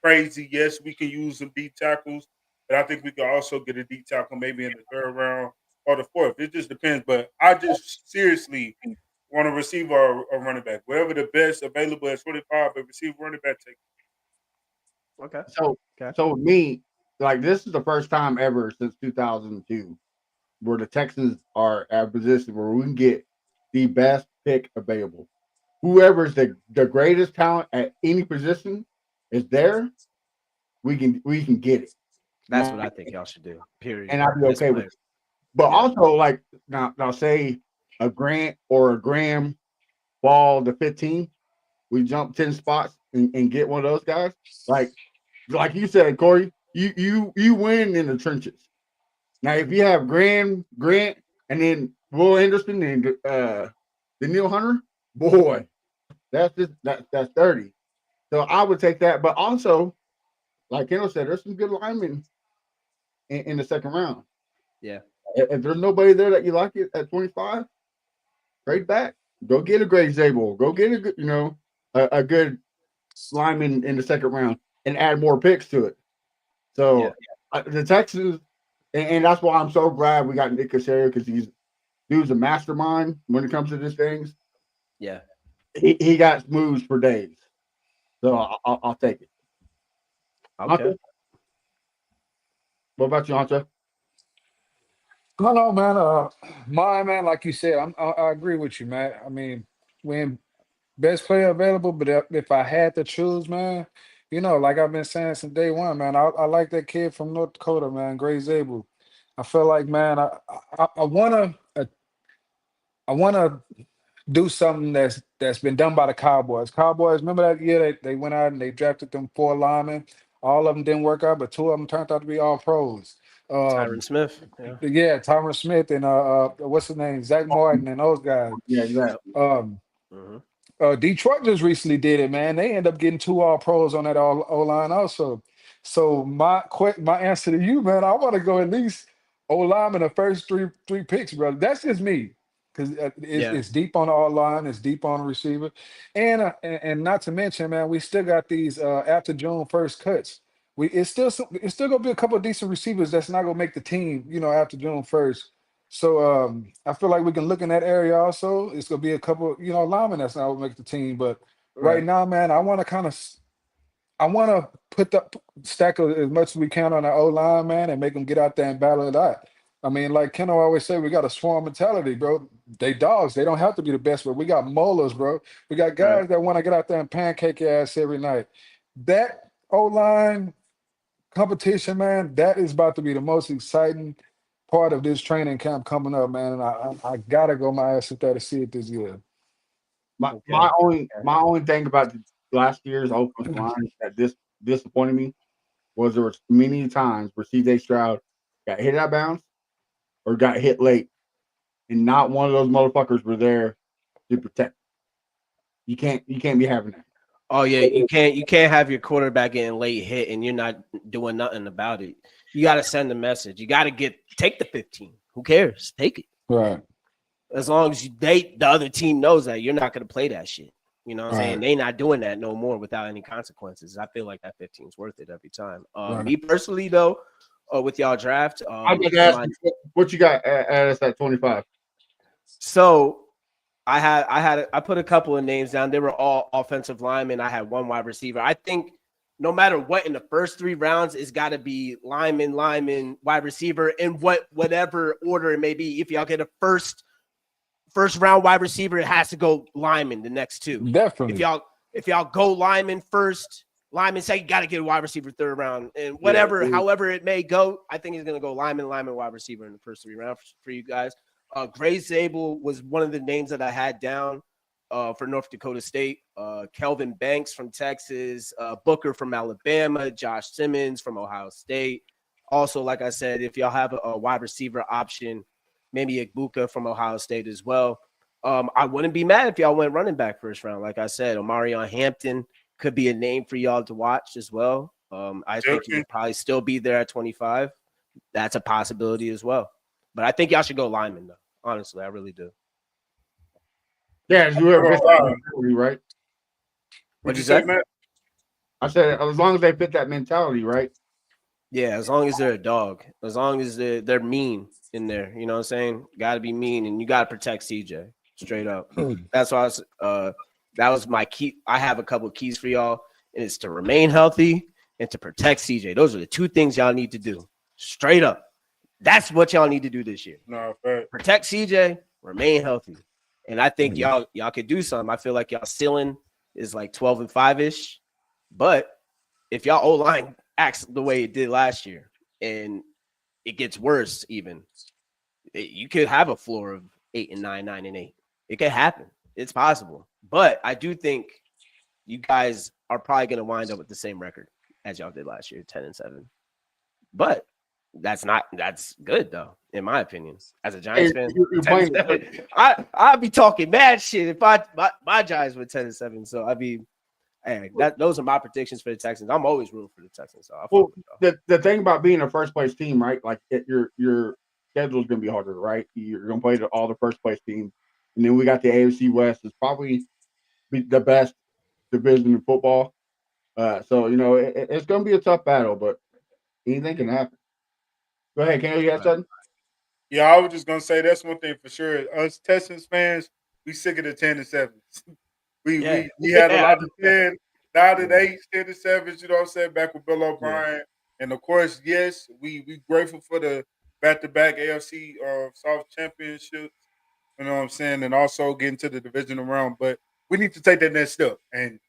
crazy. Yes, we can use some D tackles, but I think we can also get a D tackle maybe in the third round or the fourth. It just depends. But I just seriously want to receive a running back. Whatever the best available at 25, a receiver running back take. Okay. So with me, this is the first time ever since 2002 where the Texans are at a position where we can get the best pick available. whoever's the greatest talent at any position is there, we can get it. That's what I think y'all should do. Period. And I'd be okay with it. But also, like now say a Grant or a Graham fall to 15, we jump 10 spots and get one of those guys. Like you said, Corey, you win in the trenches. Now, if you have Grant, and then Will Anderson and Daniil Hunter, boy, that's 30. So I would take that. But also, like Kendall said, there's some good linemen in the second round. Yeah. If there's nobody there that you like it at 25, trade back. Go get a Gray Zabel. Go get a good, a good lineman in the second round and add more picks to it. So the Texans, and that's why I'm so glad we got Nick Casario, because dude's a mastermind when it comes to these things. Yeah. He got moves for days. So I'll take it. Okay. Hunter? What about you, Hunter? No, man. Mine, man. Like you said, I agree with you, man. I mean, when best player available, but if I had to choose, man, like I've been saying since day one, man, I like that kid from North Dakota, man, Gray Zabel. I feel like, man, I wanna do something that's been done by the Cowboys. Cowboys, remember that year they went out and they drafted them 4 linemen. All of them didn't work out, but 2 of them turned out to be all pros. Tyron Smith. Yeah, Tyron Smith and what's his name, Zach Martin and those guys. Yeah, exactly. Detroit just recently did it, man. They end up getting 2 all pros on that O line also. So my answer to you, man, I want to go at least O line in the first three picks, brother. That's just me, because it's deep on the O line, it's deep on the receiver, and not to mention, man, we still got these after June 1st cuts. It's still gonna be a couple of decent receivers that's not gonna make the team, after June 1st. So I feel like we can look in that area also. It's gonna be a couple, linemen that's not gonna make the team. But right now, man, I want to put the stack as much as we can on our O line, man, and make them get out there and battle it out. I mean, like Kendall always say, we got a swarm mentality, bro. They dogs. They don't have to be the best, but we got molars, bro. We got guys that want to get out there and pancake your ass every night. That O line competition, man, that is about to be the most exciting part of this training camp coming up, man. And I gotta go my ass up there to see it this year. My only thing about the last year's offensive line that disappointed me was there was many times where CJ Stroud got hit out of bounds or got hit late, and not one of those motherfuckers were there to protect. You can't be having that. Oh yeah, you can't have your quarterback getting late hit and you're not doing nothing about it. You got to send a message. You got to take the 15. Who cares? Take it. Right. As long as the other team knows that you're not going to play that shit. You know what I'm saying? They not doing that no more without any consequences. I feel like that 15 is worth it every time. Me personally, though, with y'all draft, I just ask you, what you got at us at 25? So I put a couple of names down. They were all offensive linemen. I had 1 wide receiver. I think no matter what, in the first 3 rounds, it's got to be lineman, wide receiver, in whatever order it may be. If y'all get a first round wide receiver, it has to go lineman the next 2. Definitely. If y'all go lineman first, lineman second, you got to get a wide receiver 3rd round, and however it may go, I think he's gonna go lineman, wide receiver in the first 3 rounds for you guys. Gray Zabel was one of the names that I had down for North Dakota State. Kelvin Banks from Texas, Booker from Alabama, Josh Simmons from Ohio State. Also, like I said, if y'all have a wide receiver option, maybe Igbuka from Ohio State as well. I wouldn't be mad if y'all went running back first round. Like I said, Omarion Hampton could be a name for y'all to watch as well. I think he could probably still be there at 25. That's a possibility as well. But I think y'all should go lineman, though. Honestly, I really do. Yeah, you have mentality, right? What'd you say, Matt? I said as long as they fit that mentality, right? Yeah, as long as they're a dog, as long as they're mean in there, you know what I'm saying? Got to be mean, and you got to protect CJ straight up. That's why that was my key. I have a couple of keys for y'all, and it's to remain healthy and to protect CJ. Those are the 2 things y'all need to do straight up. That's what y'all need to do this year. No, fair. Protect CJ, remain healthy, And I think y'all could do something. I feel like y'all ceiling is like 12-5-ish. But if y'all O-line acts the way it did last year and it gets worse even, you could have a floor of 8-9, 9-8. It could happen. It's possible. But I do think you guys are probably going to wind up with the same record as y'all did last year, 10-7. But that's good though, in my opinion. As a Giants fan, you're playing. I'd be talking mad shit if my Giants were 10-7. So I'd be, hey, those are my predictions for the Texans. I'm always rooting for the Texans. So the thing about being a first place team, right? Like your schedule is going to be harder, right? You're going to play all the first place teams, and then we got the AFC West. Is probably the best division in football. So it's going to be a tough battle, but anything can happen. Go ahead, Ken. You have something? Yeah, I was just gonna say that's one thing for sure. Us Texans fans, we sick of the 10-7s. We had a lot of 10, now that 8, 10-7s. You know what I'm saying? Back with Bill O'Brien, and of course, yes, we grateful for the back-to-back AFC South championships. You know what I'm saying, and also getting to the divisional round. But we need to take that next step. And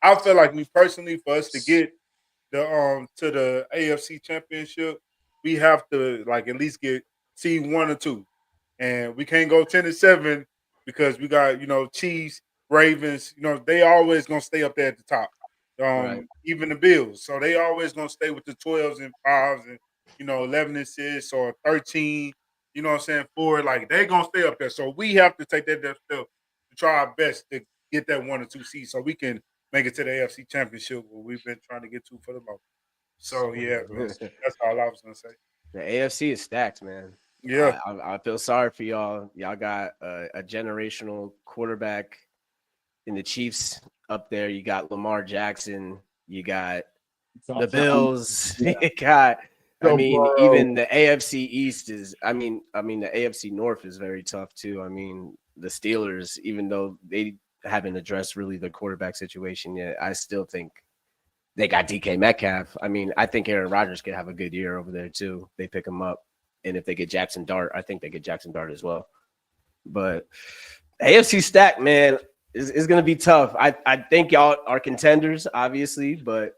I feel like me personally, for us to get the to the AFC championship, we have to like at least get seed 1 or 2. And we can't go 10-7 because we got, Chiefs, Ravens, they always gonna stay up there at the top. Right. Even the Bills. So they always gonna stay with the 12s and 5s and 11-6 or 13, you know what I'm saying, 4. Like they're gonna stay up there. So we have to take that step to try our best to get that 1 or 2 seed so we can make it to the AFC championship where we've been trying to get to for the moment. So yeah, man, that's all I was gonna say. The AFC is stacked, man. Yeah, I feel sorry for y'all. Y'all got a generational quarterback in the Chiefs up there. You got Lamar Jackson. You got the Bills. Yeah. You got. Even the AFC East is. The AFC North is very tough too. The Steelers, even though they haven't addressed really the quarterback situation yet, I still think they got DK Metcalf. I think Aaron Rodgers could have a good year over there too. They pick him up. And if they get Jackson Dart, I think they get Jackson Dart as well. But AFC stack, man, is going to be tough. I think y'all are contenders, obviously, but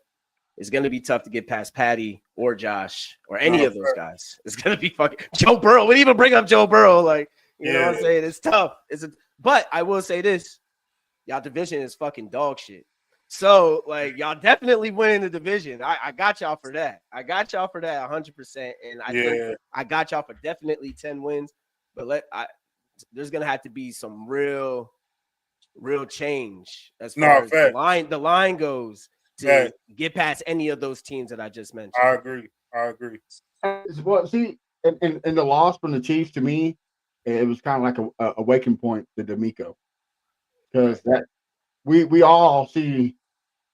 it's going to be tough to get past Patty or Josh or any of those guys. It's going to be fucking Joe Burrow. We didn't even bring up Joe Burrow. Like, you know what I'm saying? It's tough. But I will say this. Y'all division is fucking dog shit. So, like, y'all definitely winning the division. I got y'all for that. I got y'all for that 100%. And I think I got y'all for definitely 10 wins. But there's going to have to be some real change as far as the line goes to get past any of those teams that I just mentioned. I agree. Well, see, and the loss from the Chiefs, to me, it was kind of like a waking point to D'Amico. Because we all see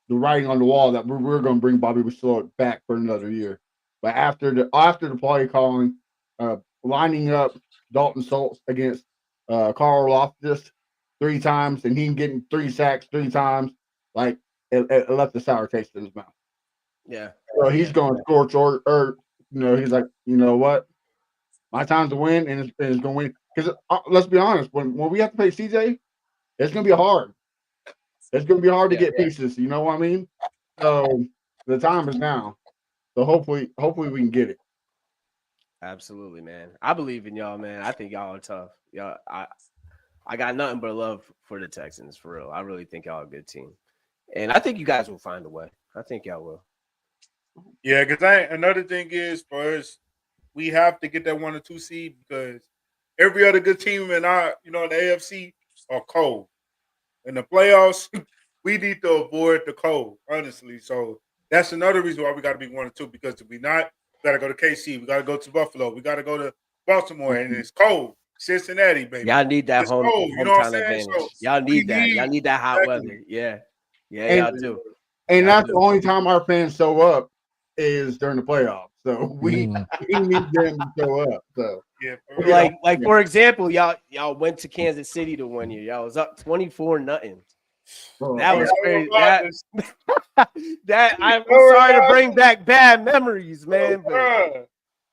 the writing on the wall that we're going to bring Bobby Rousseau back for another year. But after the play calling, lining up Dalton Schultz against Carl Loftus 3 times, and him getting 3 sacks 3 times, like it left a sour taste in his mouth. Yeah. So he's going to scorch earth. He's like, you know what? My time's to win, and it's going to win. Because let's be honest, when we have to play CJ, it's going to be hard. It's going to be hard to get pieces. You know what I mean? So the time is now. So hopefully we can get it. Absolutely, man. I believe in y'all, man. I think y'all are tough. Y'all, I got nothing but love for the Texans, for real. I really think y'all are a good team. And I think you guys will find a way. I think y'all will. Yeah, because another thing is for us, we have to get that 1 or 2 seed because every other good team in the AFC are cold. In the playoffs, we need to avoid the cold, honestly. So that's another reason why we got to be 1 or 2 because if we not, we got to go to KC, we got to go to Buffalo, we got to go to Baltimore, and it's cold. Cincinnati, baby. Y'all need that hometown advantage. So y'all need that. Y'all need that hot weather. Yeah, y'all do. And that's the only time our fans show up is during the playoffs. So we need them to show up. So for example, y'all went to Kansas City to 1 year. Y'all was up 24-0. That was crazy. I'm sorry to bring back bad memories, man. But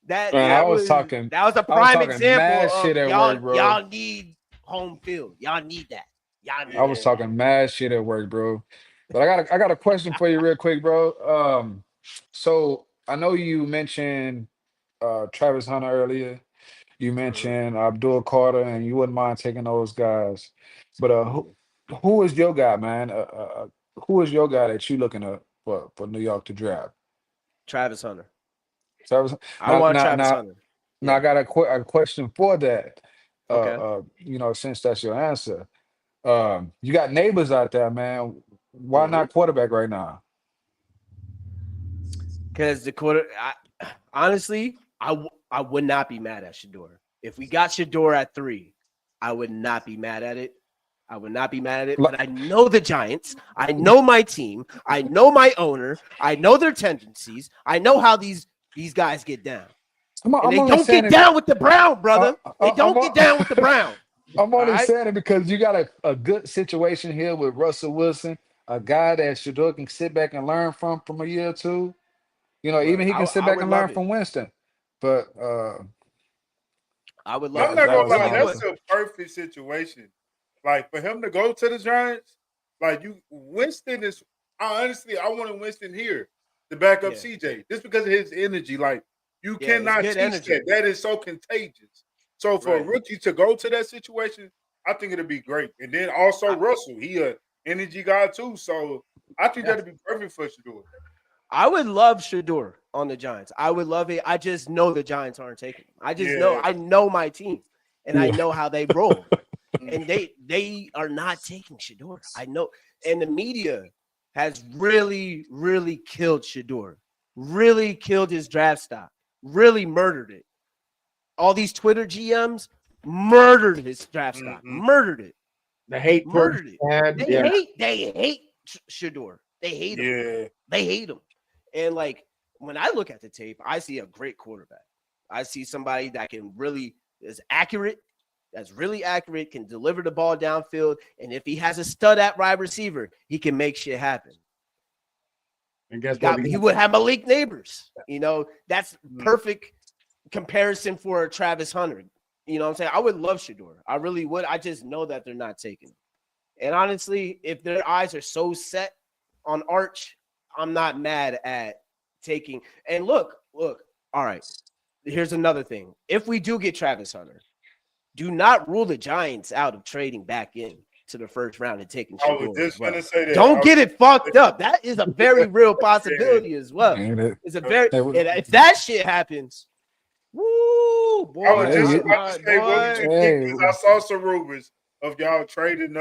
that was a prime example of y'all need home field. Y'all need that. Y'all need I was talking mad shit at work, bro. But I got a question for you real quick, bro. So I know you mentioned Travis Hunter earlier. You mentioned Abdul Carter, and you wouldn't mind taking those guys. But who is your guy, man? Who is your guy that you looking up for New York to draft? Travis Hunter. Travis. I Now, want now, Travis now, Hunter. now, I Yeah. got a question for that. Okay. Since that's your answer, you got neighbors out there, man. Why Mhm. not quarterback right now? Because honestly, I would not be mad at Shador. If we got Shador at 3, I would not be mad at it. I would not be mad at it. Li- But I know the Giants. I know my team. I know my owner. I know their tendencies. I know how these guys get down. And I'm they only don't saying get it. down with the Brown, Uh, brother. They I'm, don't get down with the Brown. I'm All only right. saying it because you got a good situation here with Russell Wilson, a guy that Shador can sit back and learn from a year or two. Right. Even he can sit I back would and learn love it. from Winston. But I would love I'm it. not But gonna I'll lie, tell you what. that's a perfect situation. Like for him to go to the Giants, like Winston is. I wanted Winston here to back up Yeah. CJ just because of his energy. Like you Yeah, it's cannot good teach energy. that. That is so contagious. So for a Right. rookie to go to that situation, I think it'd be great. And then also Russell, he a energy guy too. So I think Yeah. that'd be perfect for Shador. I would love Shador on the Giants. I would love it. I just know the Giants aren't taking him. I just know. Yeah. I know my team, and I yeah, know how they roll. Mm. And they are not taking Shador. I know. And the media has really killed Shador. Really killed his draft stock. Really murdered it. All these Twitter GMs murdered his draft stock. Mhm. Murdered it. The hate towards Murdered it. Chad. They Yeah. hate Shador. They hate him. Yeah. They hate him. And like when I look at the tape, I see a great quarterback. I see somebody that can really is accurate, that's really accurate, can deliver the ball downfield. And if he has a stud at wide receiver, he can make shit happen. And guess what? He would have Malik Neighbors. That's Mhm. perfect comparison for a Travis Hunter. You know what I'm saying? I would love Shador. I really would. I just know that they're not taking him. And honestly, if their eyes are so set on Arch, I'm not mad at taking. And look. All right. Here's another thing. If we do get Travis Hunter, do not rule the Giants out of trading back in to the first round and taking I was Shador just as well. gonna say that. Don't get it fucked up. That is a very real possibility as well. and it, It's a very. it, And if that shit happens, woo, boy. I was just Hey, about to say, what would you hey, think? Because I saw some rumors of y'all trading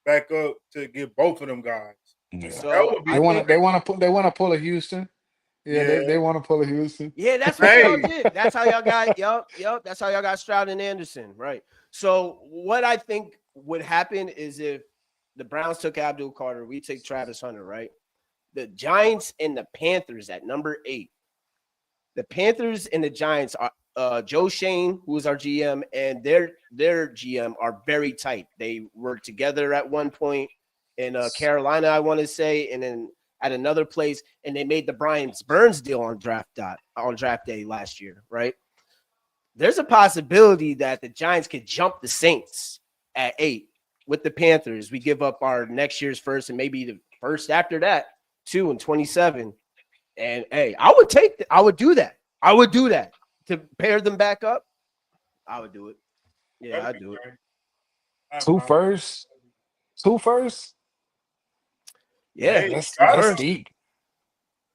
back up to get both of them guys. yeah. So That would be I think, They want to pull a Houston. Yeah, they want to pull a Houston. yeah, that's what Hey. y'all did. That's how y'all got, yep. That's how y'all got Stroud and Anderson, right? So what I think would happen is if the Browns took Abdul Carter, we take Travis Hunter, right? The Giants and the Panthers at number 8. The Panthers and the Giants are Joe Shane, who is our GM, and their GM are very tight. They worked together at one point in Carolina, I want to say, and then at another place, and they made the Brian Burns deal on draft day last year, right? There's a possibility that the Giants could jump the Saints at 8 with the Panthers. We give up our next year's first and maybe the first after that, 2 and 27. And hey, I would do that. I would do that to pair them back up. I would do it. Yeah, That'd I'd be do it. great. I'm Two fine. firsts. Two firsts. Yeah, Hey, That's first. steep.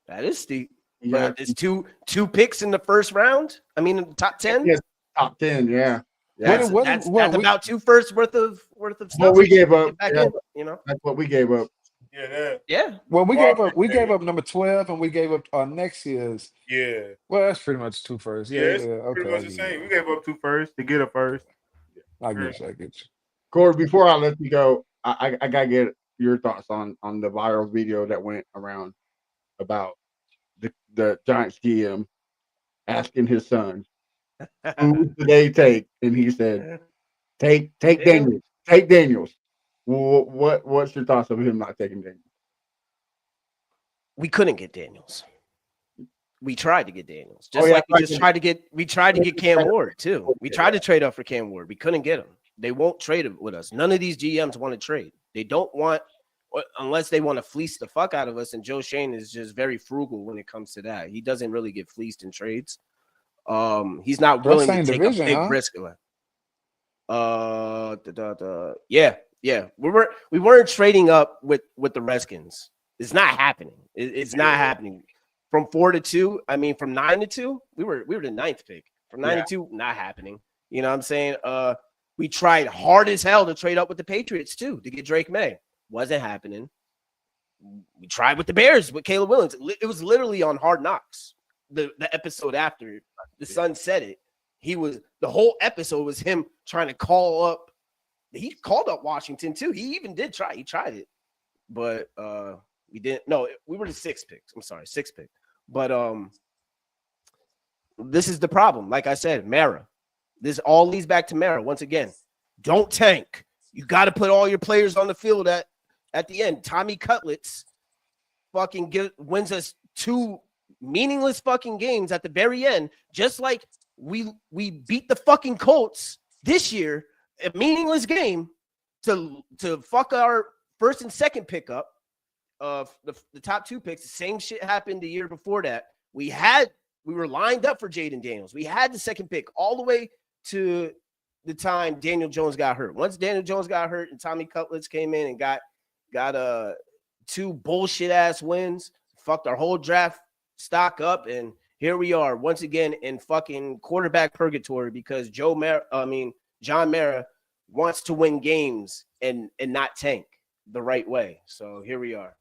That is steep. Yeah. But it's two picks in the first round. I mean, in the top 10. Yes, top 10. Yeah. That's, What- that's, what that's we- about 2 firsts worth of stuff. What we gave up. Get back Yeah, in, that's what we gave up. Yeah, that. Yeah. Well, we Well, gave up number 12, and we gave up our next year's. Yeah. Well, that's pretty much two firsts. Yeah, Yeah, it's okay. pretty much the same. We gave up 2 first to get a first. I get you. Corey, before I let you go, I gotta get your thoughts on the viral video that went around about the Giants GM asking his son, who should they take? And he said, take Daniels. Take Daniels. What's your thoughts of him not taking Daniels? We couldn't get Daniels. We tried to get Daniels. Oh, yeah, we tried to get Cam Ward too. We tried to trade up for Cam Ward. We couldn't get him. They won't trade it with us. None of these GMs want to trade. They don't want, unless they want to fleece the fuck out of us. And Joe Shane is just very frugal when it comes to that. He doesn't really get fleeced in trades. He's not They're willing to same take division, a big huh? risk. Yeah. We weren't trading up with the Redskins. It's not happening. It's not happening. From 4 to 2, I mean, from 9 to 2, we were the 9th pick. From 9 to 2, not happening. You know what I'm saying? We tried hard as hell to trade up with the Patriots too to get Drake May. Wasn't happening. We tried with the Bears with Caleb Williams. It was literally on Hard Knocks. The episode after the Sun said it, the whole episode was him trying to call up. He called up Washington too. He even did try. He tried it, but we didn't. No, we were the 6th pick. I'm sorry, 6th pick. But this is the problem. Like I said, Mara. This all leads back to Mara once again. Don't tank. You got to put all your players on the field at the end. Tommy Cutlets fucking wins us 2 meaningless fucking games at the very end, just like we beat the fucking Colts this year, a meaningless game to fuck our 1st and 2nd pickup of the top 2 picks. The same shit happened the year before that. We were lined up for Jaden Daniels. We had the 2nd pick all the way to the time Daniel Jones got hurt. Once Daniel Jones got hurt and Tommy Cutlets came in and got 2 bullshit ass wins, fucked our whole draft stock up, and here we are once again in fucking quarterback purgatory because John Mara wants to win games and not tank the right way. So here we are.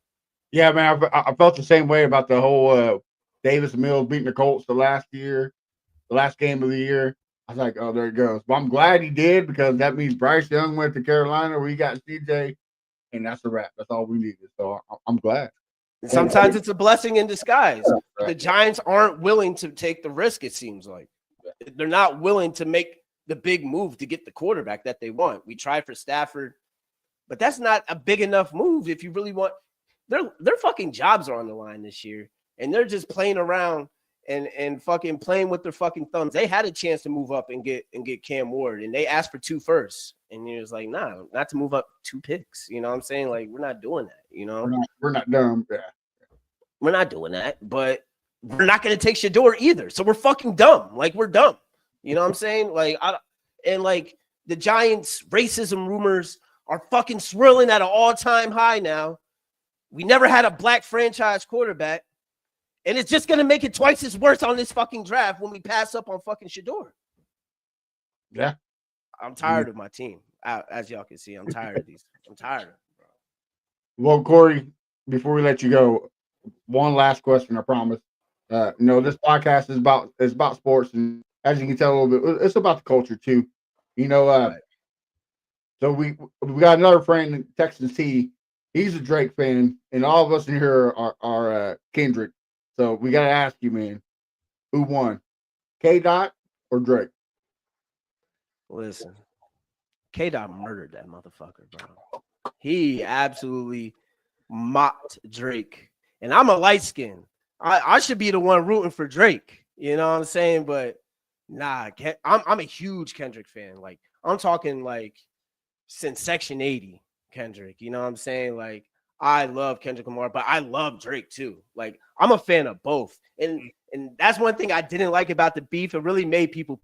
Yeah, man, I felt the same way about the whole Davis Mills beating the Colts the last game of the year. I was like, oh, there it goes. But I'm glad he did because that means Bryce Young went to Carolina where he got CJ, and that's a wrap. That's all we needed. So I'm glad. Sometimes it's a blessing in disguise. Right. The Giants aren't willing to take the risk, it seems like. They're not willing to make the big move to get the quarterback that they want. We tried for Stafford, but that's not a big enough move if you really want. Their fucking jobs are on the line this year, and they're just playing around and fucking playing with their fucking thumbs. They had a chance to move up and get Cam Ward, and they asked for 2 firsts. And he was like, nah, not to move up 2 picks. You know what I'm saying? Like, we're not doing that, you know? We're not dumb. Yeah. We're not doing that, but we're not going to take Shador either. So we're fucking dumb. Like, we're dumb. You know what I'm saying? Like, the Giants' racism rumors are fucking swirling at an all-time high now. We never had a black franchise quarterback. And it's just going to make it twice as worse on this fucking draft when we pass up on fucking Shador. Yeah. I'm tired of my team. As y'all can see, I'm tired of these. I'm tired of them, bro. Well, Corey, before we let you go, one last question, I promise. This podcast is about sports, and as you can tell a little bit, it's about the culture too. Right. So we got another friend, Texans T. He's a Drake fan, and all of us in here are Kendrick. So we got to ask you, man, who won, K-Dot or Drake? Listen, K-Dot murdered that motherfucker, bro. He absolutely mocked Drake. And I'm a light skin. I should be the one rooting for Drake. You know what I'm saying? But nah, I'm a huge Kendrick fan. Like, I'm talking like since Section 80, Kendrick. You know what I'm saying? Like, I love Kendrick Lamar, but I love Drake too. Like, I'm a fan of both. And that's one thing I didn't like about the beef. It really made people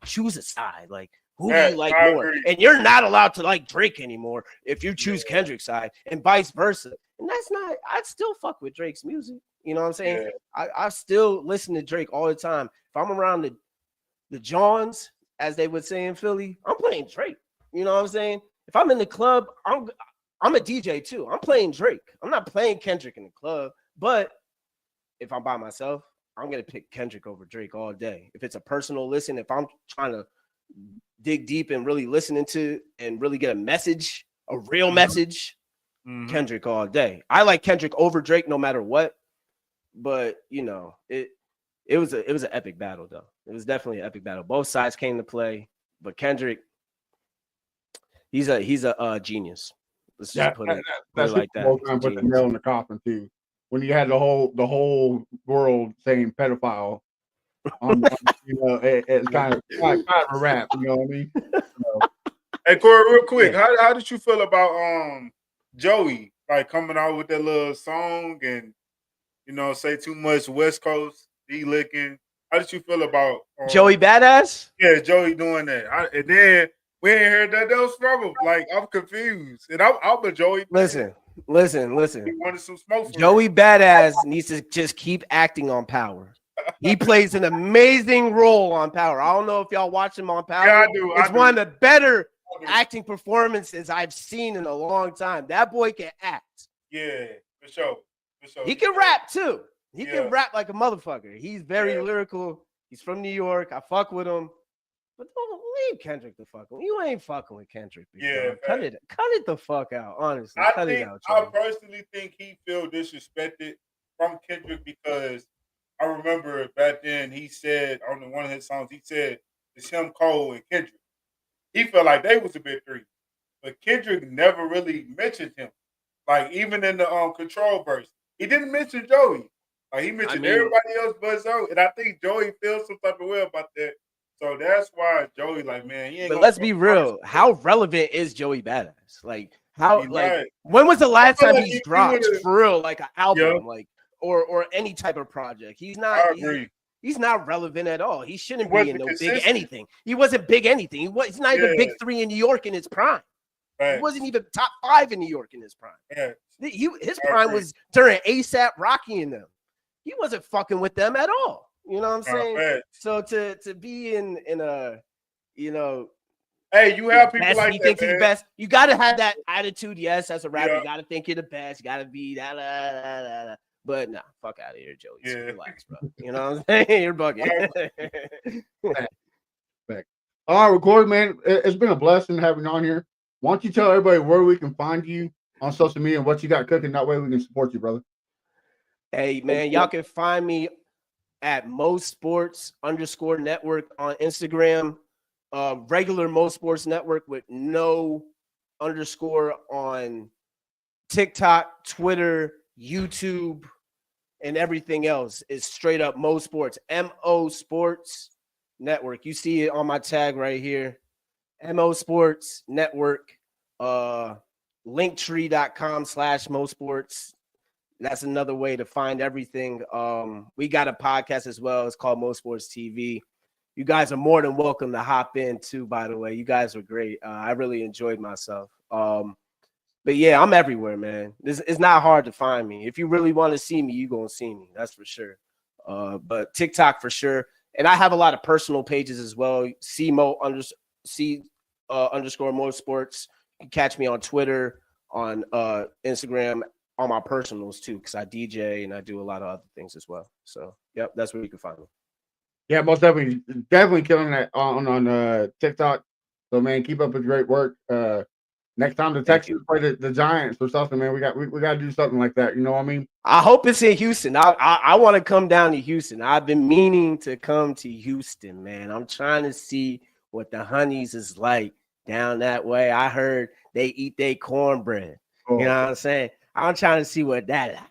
choose a side. Like, who do you like more? And you're not allowed to like Drake anymore if you choose Kendrick's side, and vice versa. And that's not, I'd still fuck with Drake's music. You know what I'm saying? Yeah. I still listen to Drake all the time. If I'm around the Johns, as they would say in Philly, I'm playing Drake. You know what I'm saying? If I'm in the club, I'm a DJ too. I'm playing Drake. I'm not playing Kendrick in the club. But if I'm by myself, I'm going to pick Kendrick over Drake all day. If it's a personal listen, if I'm trying to dig deep and really listening to and really get a message, a real message, Kendrick all day. I like Kendrick over Drake no matter what. But, it was an epic battle, though. It was definitely an epic battle. Both sides came to play. But Kendrick, he's a genius. Let's just put it like that. Put the nail in the coffin too. When you had the whole world saying pedophile, it's kind of a rap. You know what I mean? Hey Corey, real quick, Yeah. how did you feel about Joey like coming out with that little song and say too much West Coast, D licking? How did you feel about Joey Badass? Yeah, Joey doing that. And then we ain't heard that else from him. Like I'm confused. And I'm a Joey fan. Listen. He wanted some smoke from Joey Badass needs to just keep acting on Power. He plays an amazing role on Power. I don't know if y'all watch him on Power. Yeah, I do. It's one of the better acting performances I've seen in a long time. That boy can act. Yeah, for sure. He can rap too. He can rap like a motherfucker. He's very lyrical. He's from New York. I fuck with him. But don't leave Kendrick the fuck. You ain't fucking with Kendrick. Yeah, cut it the fuck out. Honestly, I personally think he feel disrespected from Kendrick because I remember back then he said on one of his songs he said it's him, Cole, and Kendrick. He felt like they was a big three, but Kendrick never really mentioned him. Like even in the Control verse, he didn't mention Joey. Like he mentioned everybody else but Zoe, and I think Joey feels some type of way about that. So that's why Joey, like, man, he ain't. But let's be real. How relevant is Joey Badass? Like, when was the last time he's dropped for real, like an album, like, or any type of project? He's not. I agree. He's not relevant at all. He shouldn't be in no big anything. He wasn't big anything. He's not even big three in New York in his prime. He wasn't even top 5 in New York in his prime. His prime was during ASAP Rocky and them. He wasn't fucking with them at all. You know what I'm saying? So to be in a, hey, you have people like he that, thinks man. he's best. You got to have that attitude. Yes, as a rapper, you got to think you're the best. You got to be that. But nah, fuck out of here, Joey. Yeah. Relax, bro. You know what I'm saying? You're bugging. Back. All right, Cory, man. It's been a blessing having you on here. Why don't you tell everybody where we can find you on social media and what you got cooking? That way we can support you, brother. Hey, man, y'all can find me at MoSports_network on Instagram. Regular MoSports Network with no underscore on TikTok, Twitter, YouTube, and everything else. Is straight up MoSports, MO Sports Network. You see it on my tag right here. MO Sports Network, linktree.com/MoSports. That's another way to find everything. We got a podcast as well. It's called MoSports TV. You guys are more than welcome to hop in too, by the way. You guys were great. I really enjoyed myself. But yeah, I'm everywhere, man. It's not hard to find me. If you really want to see me, you're going to see me. That's for sure. But TikTok for sure. And I have a lot of personal pages as well. _MoSports. You can catch me on Twitter, on Instagram, on my personals too, because I DJ and I do a lot of other things as well. So, yep, that's where you can find me. Yeah, most definitely killing that on TikTok. So, man, keep up with great work. Next time the Texans play the Giants or something, man, we got to do something like that. You know what I mean? I hope it's in Houston. I want to come down to Houston. I've been meaning to come to Houston, man. I'm trying to see what the Honeys is like down that way. I heard they eat their cornbread. You know what I'm saying? I'm trying to see what that like.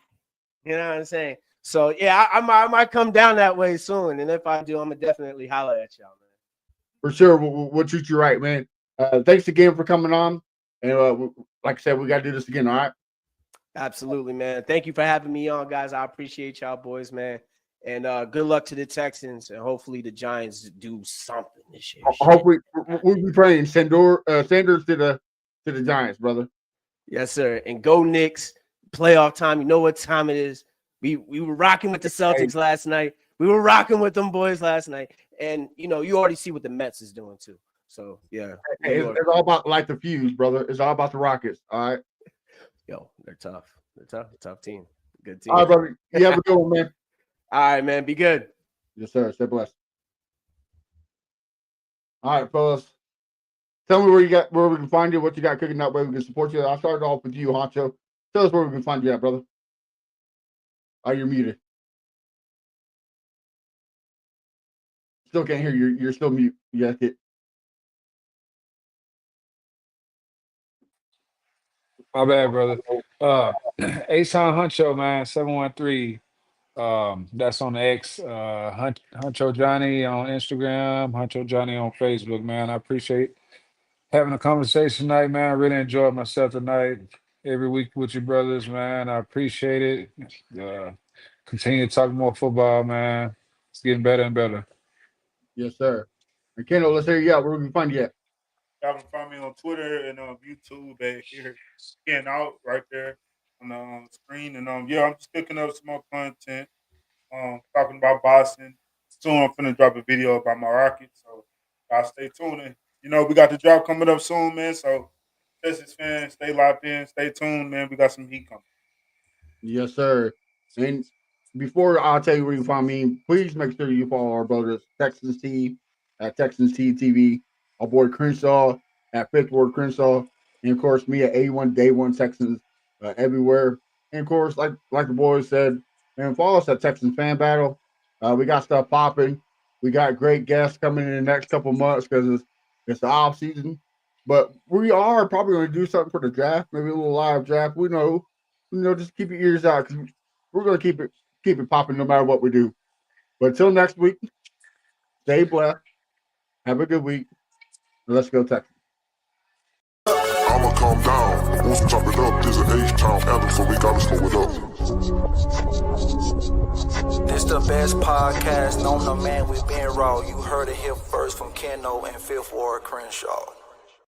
You know what I'm saying? So, yeah, I might come down that way soon. And if I do, I'm going to definitely holler at y'all, man. For sure. We'll treat you right, man. Thanks again for coming on. And like I said, we got to do this again, all right? Absolutely, man. Thank you for having me on, guys. I appreciate y'all boys, man. And good luck to the Texans. And hopefully the Giants do something this year. Hopefully we'll be praying Sanders to the Giants, brother. Yes, sir. And go Knicks. Playoff time. You know what time it is. We were rocking with the Celtics last night. We were rocking with them boys last night. And, you already see what the Mets is doing, too. So, yeah. Hey, it's all about like the fuse, brother. It's all about the Rockets, all right? Yo, they're tough. They're tough. Tough team. Good team. All right, brother. You have a good one, man. All right, man. Be good. Yes, sir. Stay blessed. All right, fellas. Tell me where we can find you, what you got cooking, that way we can support you. I'll start off with you, Honcho. Tell us where we can find you at, brother. Oh, you're muted. Still can't hear you. You're still mute. You got it. My bad, brother. A-Town Huncho, man, 713. That's on X. Huncho Johnny on Instagram, Huncho Johnny on Facebook, man. I appreciate having a conversation tonight, man. I really enjoyed myself tonight. Every week with you brothers, man. I appreciate it. Continue to talk more football, man. It's getting better and better. Yes, sir. And Kendall, let's hear you out. Where we can find you at? Y'all can find me on Twitter and on YouTube at here, Ken Out right there on the screen. And yeah, I'm just picking up some more content. Talking about Boston. Soon I'm finna drop a video about my Rockets, so y'all stay tuned. And, we got the drop coming up soon, man. So Texas fans, stay locked in, stay tuned, man. We got some heat coming. Yes, sir. And before I tell you where you can find me, please make sure you follow our brothers Texans T at Texans T TV, our boy Crenshaw at Fifth Ward Crenshaw, and of course me at A1 Day One Texans everywhere. And of course, like the boys said, and follow us at Texans Fan Battle. We got stuff popping. We got great guests coming in the next couple months because it's the off season. But we are probably going to do something for the draft, maybe a little live draft. We know. Just keep your ears out because we're gonna keep it popping no matter what we do. But until next week, stay blessed. Have a good week. And let's go Texans. I'ma calm down. Once we chop it up, there's an H-Town anthem, so we gotta slow it up. This the best podcast known to man. We been raw. You heard it here first from Keno and Fifth Ward Crenshaw.